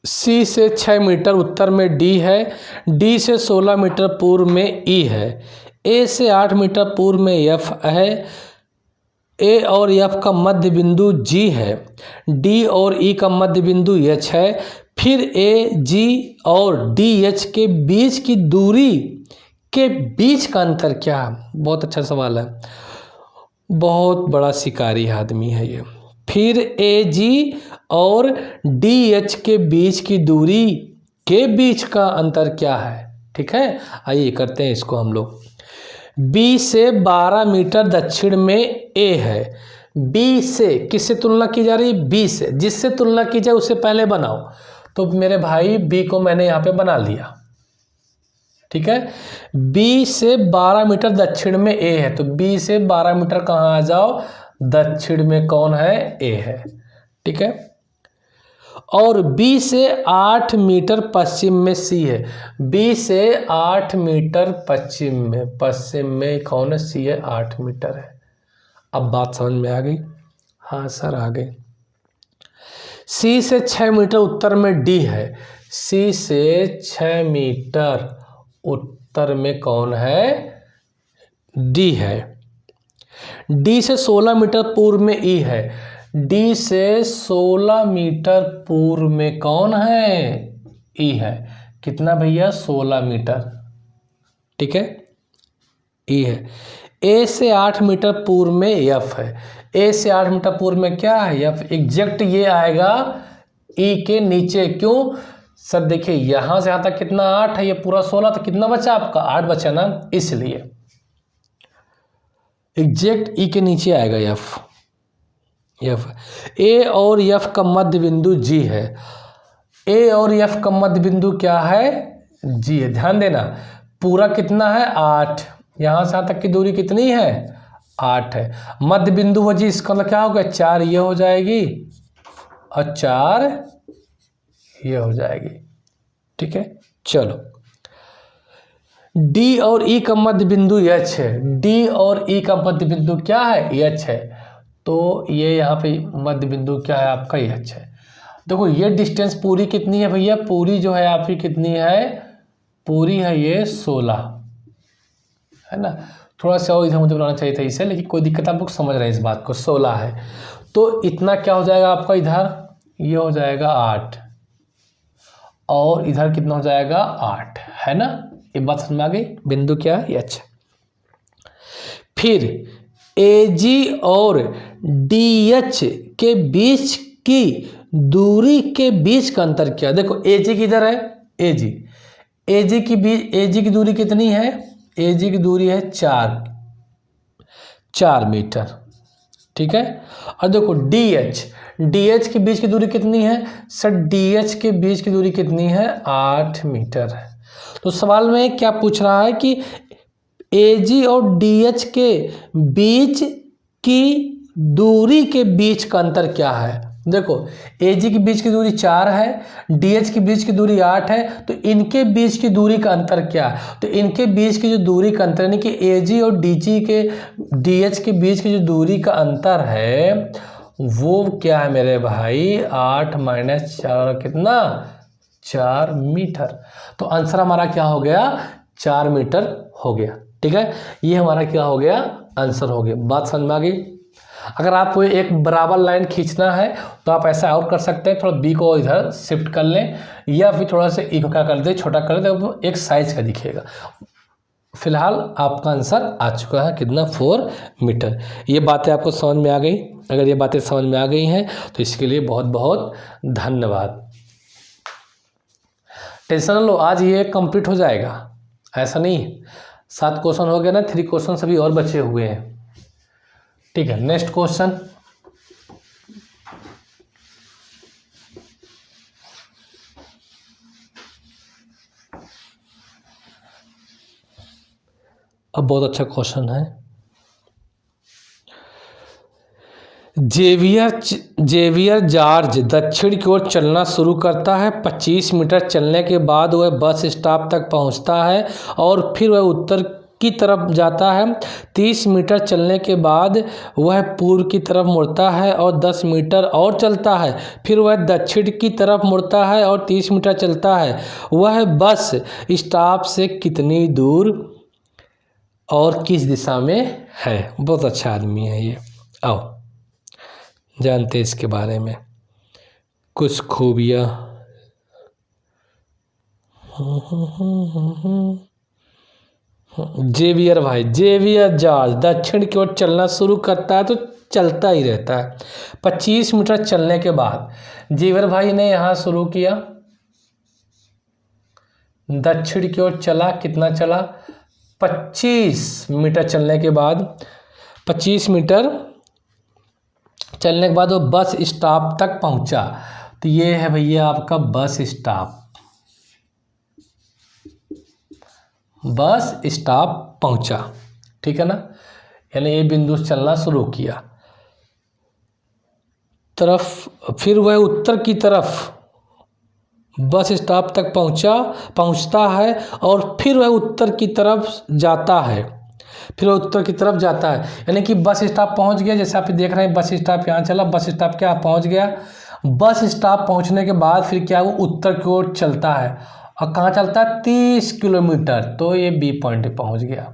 सी से 6 मीटर उत्तर में डी है, डी से 16 मीटर पूर्व में ई है, ए से 8 मीटर पूर्व में एफ है, ए और एफ का मध्य बिंदु जी है, डी और ई का मध्य बिंदु एच है। फिर ए जी और डी एच के बीच की दूरी के बीच का अंतर क्या है? बहुत अच्छा सवाल है, बहुत बड़ा शिकारी आदमी है ये। फिर ए जी और डी एच के बीच की दूरी के बीच का अंतर क्या है? ठीक है, आइए करते हैं इसको हम लोग। बी से 12 मीटर दक्षिण में ए है। बी से किससे तुलना की जा रही है? बी से। जिससे तुलना की जाए उससे पहले बनाओ। तो मेरे भाई बी को मैंने यहाँ पे बना लिया, ठीक है। बी से 12 मीटर दक्षिण में ए है, तो बी से 12 मीटर कहाँ आ जाओ? दक्षिण में कौन है? ए है, ठीक है। और बी से 8 मीटर पश्चिम में सी है। बी से 8 मीटर पश्चिम में कौन है? सी है, 8 मीटर है। अब बात समझ में आ गई? हाँ सर आ गई। सी से 6 मीटर उत्तर में डी है। सी से 6 मीटर उत्तर में कौन है? डी है। डी से 16 मीटर पूर्व में ई है। डी से 16 मीटर पूर्व में कौन है? ई है। कितना भैया? 16 मीटर, ठीक है, ई है। ए से 8 मीटर पूर्व में एफ है। ए से 8 मीटर पूर्व में क्या है? एफ। एग्जैक्ट ये आएगा ई के नीचे। क्यों सर? देखिए यहाँ से यहाँ तक कितना? 8 है, ये पूरा 16, तो कितना बचा आपका? 8 बचा ना, इसलिए एग्जैक्ट ई के नीचे आएगा एफ। ए और एफ का मध्य बिंदु जी है। ए और एफ का मध्य बिंदु क्या है? जी है। ध्यान देना, पूरा कितना है? 8। यहाँ से यहाँ तक की दूरी कितनी है? 8 है। मध्य बिंदु हो जी, इसका मतलब क्या होगा? 4 ये हो जाएगी और 4 ये हो जाएगी, ठीक है। चलो, डी और ई का मध्य बिंदु एच है। डी और ई का मध्य बिंदु क्या है? एच है। तो ये यहाँ पे मध्य बिंदु क्या है आपका? एच है। देखो ये डिस्टेंस पूरी कितनी है भैया? पूरी जो है आपकी कितनी है? पूरी है ये 16, है ना। थोड़ा सा और इधर मुझे बनाना चाहिए था इसे, लेकिन कोई दिक्कत, आप लोग समझ रहे हैं इस बात को। 16 है, तो इतना क्या हो जाएगा आपका? इधर ये हो जाएगा 8 और इधर कितना हो जाएगा? 8, है ना। ये बात समझ में आ गई? बिंदु क्या है? एच। फिर ए जी और डी एच के बीच की दूरी के बीच का अंतर क्या? देखो ए जी किधर है? ए जी की दूरी कितनी है? ए जी की दूरी है 4 मीटर, ठीक है। और देखो डी एच के बीच की दूरी कितनी है? सर डी एच के बीच की दूरी कितनी है? 8 मीटर है। तो सवाल में क्या पूछ रहा है कि एजी और डीएच के बीच की दूरी के बीच का अंतर क्या है? देखो एजी के बीच की दूरी 4 है, डीएच के बीच की दूरी 8 है, तो इनके बीच की दूरी का अंतर क्या है? तो इनके बीच की जो दूरी का अंतर यानी कि एजी और डीएच के बीच की जो दूरी का अंतर है वो क्या है मेरे भाई? 8 - 4 कितना? 4 मीटर। तो आंसर हमारा क्या हो गया? 4 मीटर हो गया, ठीक है। ये हमारा क्या हो गया? आंसर हो गया। बात समझ में आ गई? अगर आपको एक बराबर लाइन खींचना है तो आप ऐसा और कर सकते हैं, थोड़ा बी को इधर शिफ्ट कर लें या फिर थोड़ा सा ई को क्या कर दे, छोटा कर दे, तो एक साइज का दिखेगा। फिलहाल आपका आंसर आ चुका है कितना? 4 मीटर। ये बातें आपको समझ में आ गई? अगर ये बातें समझ में आ गई हैं तो इसके लिए बहुत बहुत धन्यवाद। टेंशन न लो, आज ये कंप्लीट हो जाएगा, ऐसा नहीं। 7 क्वेश्चन हो गए ना, 3 क्वेश्चन सभी और बचे हुए हैं, ठीक है। नेक्स्ट क्वेश्चन, अब बहुत अच्छा क्वेश्चन है। जेवियर जॉर्ज दक्षिण की ओर चलना शुरू करता है। 25 मीटर चलने के बाद वह बस स्टॉप तक पहुंचता है और फिर वह उत्तर की तरफ जाता है। 30 मीटर चलने के बाद वह पूर्व की तरफ मुड़ता है और 10 मीटर और चलता है। फिर वह दक्षिण की तरफ मुड़ता है और 30 मीटर चलता है। वह बस स्टॉप से कितनी दूर और किस दिशा में है? बहुत अच्छा आदमी है ये। आओ जानते हैं इसके बारे में कुछ खूबियाँ। जेवियर भाई, जेवियर जॉर्ज दक्षिण की ओर चलना शुरू करता है तो चलता ही रहता है। 25 मीटर चलने के बाद जेवियर भाई ने यहाँ शुरू किया, दक्षिण की ओर चला। कितना चला? 25 मीटर चलने के बाद 25 मीटर चलने के बाद वो बस स्टॉप तक पहुंचा। तो ये है भैया आपका बस स्टॉप। बस स्टॉप पहुंचा, ठीक है ना, यानी ये बिंदु से चलना शुरू किया फिर वह उत्तर की तरफ बस स्टॉप तक पहुंचता है और फिर वह उत्तर की तरफ जाता है। यानी कि बस स्टॉप पहुंच गया। जैसे आप देख रहे हैं बस स्टॉप यहाँ चला, बस स्टॉप क्या पहुंच गया। बस स्टॉप पहुंचने के बाद फिर क्या वो उत्तर की ओर चलता है और कहाँ चलता है? 30 किलोमीटर। तो ये बी पॉइंट पे पहुंच गया।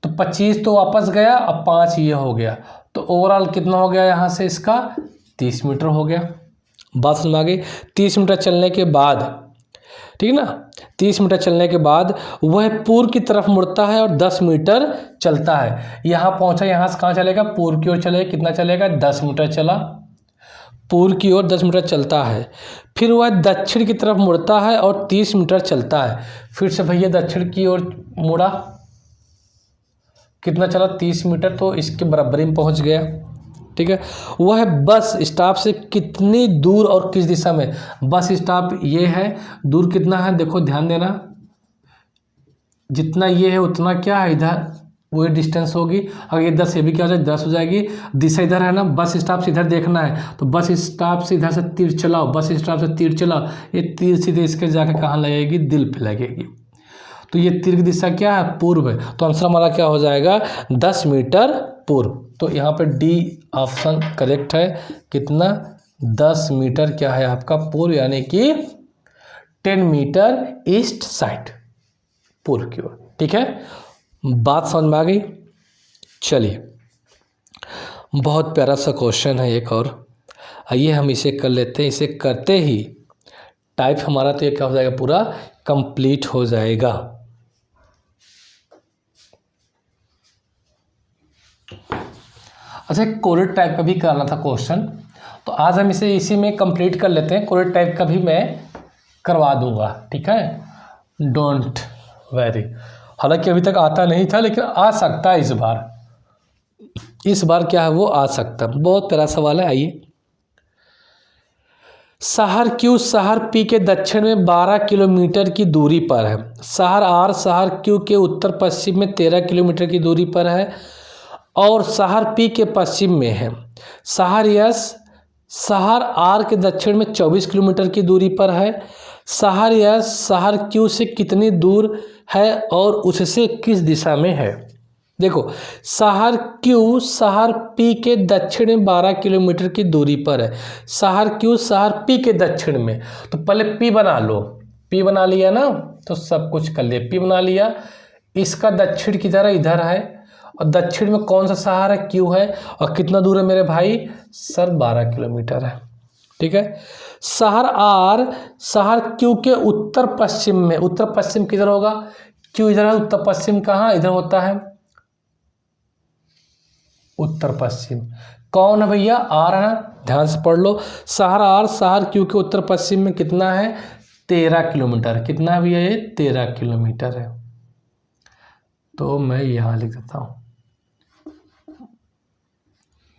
तो 25 तो वापस गया, अब 5 ये हो गया। तो ओवरऑल कितना हो गया यहाँ से? इसका 30 मीटर हो गया। बात समझ आ गई? 30 मीटर चलने के बाद, ठीक है ना, 30 मीटर चलने के बाद वह पूर्व की तरफ मुड़ता है और 10 मीटर चलता है। यहाँ पहुँचा, यहाँ से कहाँ चलेगा? पूर्व की ओर चलेगा। कितना चलेगा? 10 मीटर चला, पूर्व की ओर 10 मीटर चलता है। फिर वह दक्षिण की तरफ मुड़ता है और 30 मीटर चलता है। फिर से भैया दक्षिण की ओर मुड़ा, कितना चला? 30 मीटर। तो इसके बराबरी में पहुँच गया, ठीक है। वह बस स्टॉप से कितनी दूर और किस दिशा में? बस स्टॉप ये है, दूर कितना है देखो, ध्यान देना, जितना ये है उतना क्या है इधर, वही डिस्टेंस होगी। अगर ये 10 ये भी क्या हो जाएगी? 10 हो जाएगी। दिशा इधर है ना, बस स्टॉप से इधर देखना है तो बस स्टॉप से इधर से तीर चलाओ, बस स्टॉप से तीर चलाओ। ये तीर सीधे इसके जाके कहाँ लगेगी? दिल पे लगेगी। तो ये तीर की दिशा क्या है? पूर्व है। तो आंसर हमारा क्या हो जाएगा? 10 मीटर पूर्व। तो यहाँ पे डी ऑप्शन करेक्ट है। कितना? 10 मीटर क्या है आपका? पूर्व, यानी कि 10 मीटर ईस्ट साइड, पूर्व की ओर, ठीक है। बात समझ में आ गई? चलिए, बहुत प्यारा सा क्वेश्चन है एक और, आइए हम इसे कर लेते हैं। इसे करते ही टाइप हमारा तो ये क्या हो जाएगा? पूरा कंप्लीट हो जाएगा। अच्छा, कोरिड टाइप का भी करना था क्वेश्चन, तो आज हम इसे इसी में कंप्लीट कर लेते हैं। कोरिड टाइप का भी मैं करवा दूंगा, ठीक है, डोंट वैरी। हालांकि अभी तक आता नहीं था, लेकिन आ सकता है इस बार क्या है वो आ सकता। बहुत प्यारा सवाल है। आइए, शहर क्यू शहर पी के दक्षिण में 12 किलोमीटर की दूरी पर है। शहर आर शहर क्यू के उत्तर पश्चिम में 13 किलोमीटर की दूरी पर है और शहर पी के पश्चिम में है। शहर यस शहर आर के दक्षिण में 24 किलोमीटर की दूरी पर है। शहर यस शहर क्यू से कितनी दूर है और उससे किस दिशा में है? देखो, शहर क्यू शहर पी के दक्षिण में 12 किलोमीटर की दूरी पर है। शहर क्यू शहर पी के दक्षिण में, तो पहले पी बना लो। पी बना लिया ना, तो सब कुछ कर लिया। पी बना लिया, इसका दक्षिण की तरह इधर है और दक्षिण में कौन सा शहर है? क्यू है। और कितना दूर है मेरे भाई? सर 12 किलोमीटर है, ठीक है। शहर आर शहर क्यू के उत्तर पश्चिम में, उत्तर पश्चिम किधर होगा? क्यू इधर है, उत्तर पश्चिम कहाँ? इधर होता है उत्तर पश्चिम। कौन है भैया? आर है, ध्यान से पढ़ लो। शहर आर शहर क्यू के उत्तर पश्चिम में कितना है? 13 किलोमीटर। कितना है भैया? ये 13 किलोमीटर है। तो मैं यहाँ लिख देता हूँ,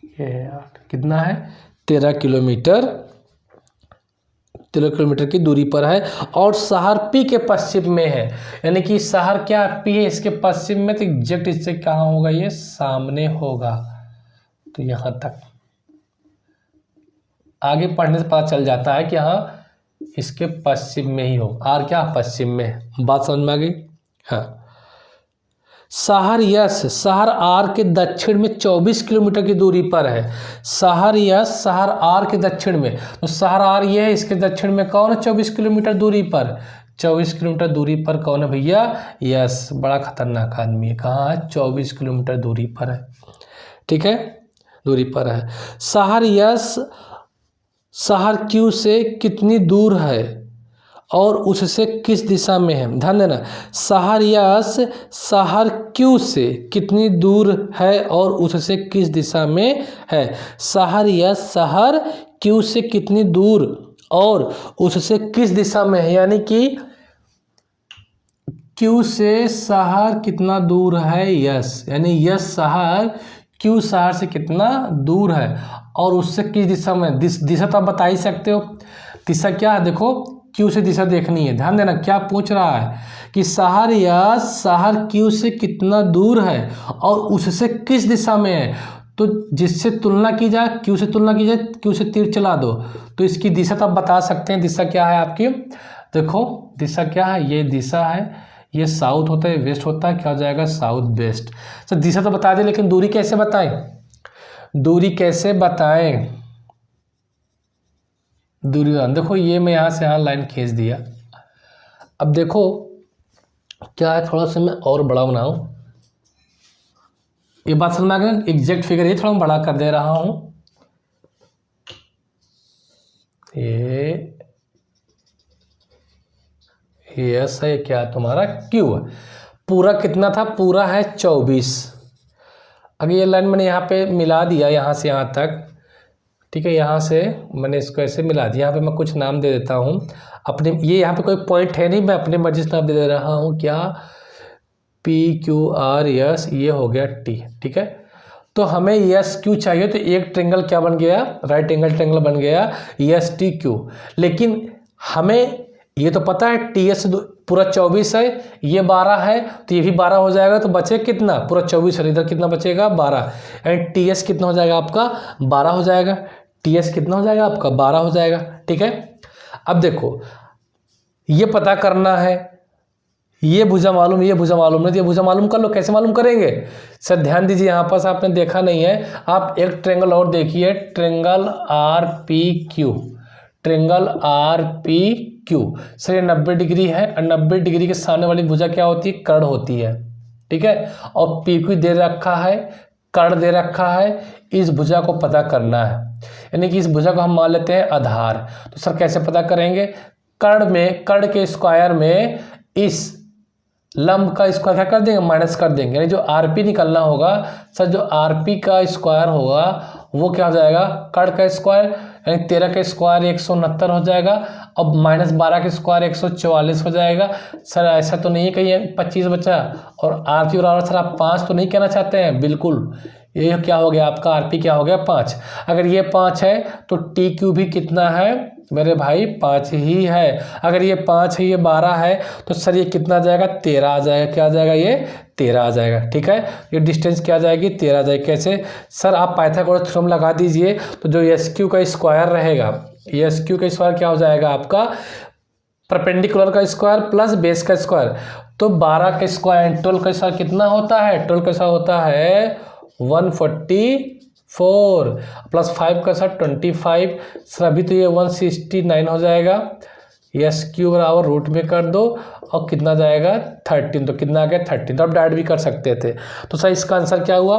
ये कितना है? 13 किलोमीटर की दूरी पर है और शहर पी के पश्चिम में है। यानी कि शहर क्या पी है, इसके पश्चिम में, तो एग्जैक्ट इससे कहाँ होगा? ये सामने होगा। तो यहाँ तक आगे पढ़ने से पता चल जाता है कि हाँ इसके पश्चिम में ही हो। आर क्या पश्चिम में है। बात समझ में आ गई। हाँ, शहर यस शहर आर के दक्षिण में 24 किलोमीटर की दूरी पर है। शहर यस शहर आर के दक्षिण में, तो शहर आर ये है, इसके दक्षिण में कौन है 24 किलोमीटर दूरी पर। 24 किलोमीटर दूरी पर कौन है भैया, यस, बड़ा खतरनाक आदमी है। कहाँ है, 24 किलोमीटर दूरी पर है। ठीक है, दूरी पर है। शहर यस शहर क्यू से कितनी दूर है और उससे किस दिशा में है। ध्यान देना, शहर यस शहर क्यू से कितनी दूर है और उससे किस दिशा में है। शहर यस शहर क्यू से कितनी दूर और उससे किस दिशा में है, यानी कि क्यू से शहर कितना दूर है, यस, यानी यस शहर क्यू शहर से कितना दूर है और उससे किस दिशा में। दिशा तो आप बता ही सकते हो। दिशा क्या है, देखो क्यू से दिशा देखनी है। ध्यान देना क्या पूछ रहा है कि शहर या शहर क्यू से कितना दूर है और उससे किस दिशा में है। तो जिससे तुलना की जाए, क्यू से तुलना की जाए, क्यू से तीर चला दो तो इसकी दिशा तो आप बता सकते हैं। दिशा क्या है आपकी, देखो दिशा क्या है, ये दिशा है, ये साउथ होता है, वेस्ट होता है, क्या हो जाएगा साउथ वेस्ट। तो दिशा तो बता दें, लेकिन दूरी कैसे बताएं, दूरी कैसे बताएं। दूरी देखो, ये मैं यहाँ से यहाँ लाइन खींच दिया। अब देखो क्या है, थोड़ा सा मैं और बड़ा बनाऊं, ये बात समझ में आ गई। एग्जैक्ट फिगर ये थोड़ा बड़ा कर दे रहा हूं, ये यस है, क्या तुम्हारा क्यू है। पूरा कितना था, पूरा है 24। अगर ये लाइन मैंने यहाँ पे मिला दिया, यहाँ से यहाँ तक, ठीक है, यहाँ से मैंने इसको ऐसे मिला दिया। यहाँ पे मैं कुछ नाम दे देता हूँ अपने, ये यहाँ पे कोई पॉइंट है नहीं, मैं अपने मर्जी से नाम दे रहा हूँ। क्या, पी क्यू आर यस, ये हो गया टी। ठीक है, तो हमें यस क्यू चाहिए, तो एक ट्रेंगल क्या बन गया, राइट एंगल ट्रेंगल बन गया यस टी क्यू। लेकिन हमें ये तो पता है टी एस पूरा 24 है, ये 12 है, तो ये भी 12 हो जाएगा, तो बचे कितना, पूरा 24 है, इधर कितना बचेगा 12, एंड टी एस कितना हो जाएगा आपका 12 हो जाएगा। टी एस कितना हो जाएगा आपका 12 हो जाएगा। ठीक है, अब देखो ये पता करना है, ये भुजा मालूम, ये भुजा मालूम नहीं, तो ये भुजा मालूम कर लो। कैसे मालूम करेंगे सर, ध्यान दीजिए, यहाँ पास आपने देखा नहीं है, आप एक ट्रेंगल और देखिए, triangle R P Q, triangle R P Q. Sir ये 90 डिग्री है, और 90 डिग्री के सामने वाली भुजा क्या होती है, कर्ण होती है। ठीक है, और पी क्यू दे रखा है, कर्ण दे रखा है, इस भुजा को पता करना है, यानी कि इस भुजा को हम मान लेते हैं आधार। तो सर कैसे पता करेंगे, कर्ण में, कर्ण के स्क्वायर में इस लंब का स्क्वायर क्या कर देंगे, माइनस कर देंगे, यानी जो आरपी निकलना होगा सर, जो आरपी का स्क्वायर होगा वो क्या हो जाएगा, कर्ण का स्क्वायर, यानी 13 का स्क्वायर 169 हो जाएगा, अब माइनस 12 का स्क्वायर 144 हो जाएगा। सर ऐसा तो नहीं कहीं 25 बचा, और आरपी और सर आप 5 तो नहीं कहना चाहते हैं, बिल्कुल ये क्या हो गया आपका, आरपी क्या हो गया 5। अगर ये 5 है तो टी क्यू भी कितना है मेरे भाई, 5 ही है। अगर ये 5 है, ये 12 है, तो सर ये कितना आ जाएगा, 13 आ जाएगा। क्या आ जाएगा, ये 13 आ जाएगा। ठीक है, ये डिस्टेंस क्या आ जाएगी, 13 आ जाएगी। कैसे सर, आप पाइथागोरस थ्योरम लगा दीजिए, तो जो एस क्यू का स्क्वायर रहेगा, एस क्यू का स्क्वायर क्या हो जाएगा आपका, परपेंडिकुलर का स्क्वायर प्लस बेस का स्क्वायर, तो 12 का स्क्वायर 12 का स्क्वायर कितना होता है, 12 का स्क्वायर होता है 144 प्लस 5 का साथ 25। सर अभी तो ये 169 हो जाएगा। यस क्यू बराबर रूट में कर दो, और कितना जाएगा 13, तो कितना आ गया 13। तो आप डायरेक्ट भी कर सकते थे। तो सर इसका आंसर क्या हुआ,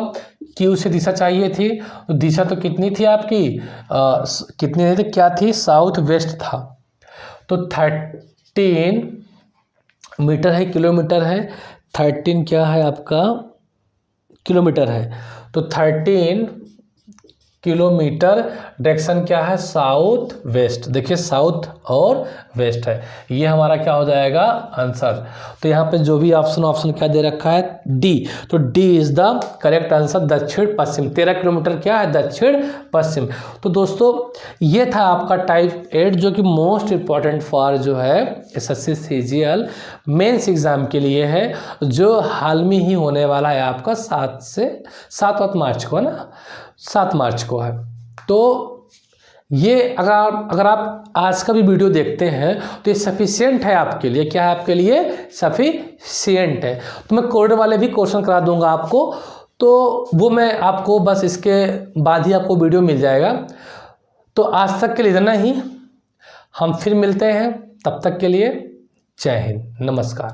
क्यू से दिशा चाहिए थी, तो दिशा तो कितनी थी आपकी, कितनी थी, क्या थी, साउथ वेस्ट था। तो 13 मीटर है, किलोमीटर है, 13 क्या है आपका, किलोमीटर है, तो 13 किलोमीटर, डायरेक्शन क्या है, साउथ वेस्ट। देखिए साउथ और वेस्ट है, ये हमारा क्या हो जाएगा आंसर। तो यहाँ पे जो भी ऑप्शन क्या दे रखा है, डी, तो D is the correct answer, दक्षिण पश्चिम। 13 किलोमीटर क्या है, दक्षिण पश्चिम। तो दोस्तों ये था आपका टाइप 8, जो कि मोस्ट इम्पॉर्टेंट फॉर जो है एसएससी सीजीएल मेंस एग्जाम के लिए है, जो हाल में ही होने वाला है आपका 7 मार्च को है ना, 7 मार्च को है। तो ये अगर आप आज का भी वीडियो देखते हैं तो ये सफिशिएंट है आपके लिए। क्या है आपके लिए? सफिशिएंट है। तो मैं कोड वाले भी क्वेश्चन करा दूंगा आपको, तो वो मैं आपको बस इसके बाद ही आपको वीडियो मिल जाएगा। तो आज तक के लिए इतना ही, हम फिर मिलते हैं, तब तक के लिए जय हिंद, नमस्कार।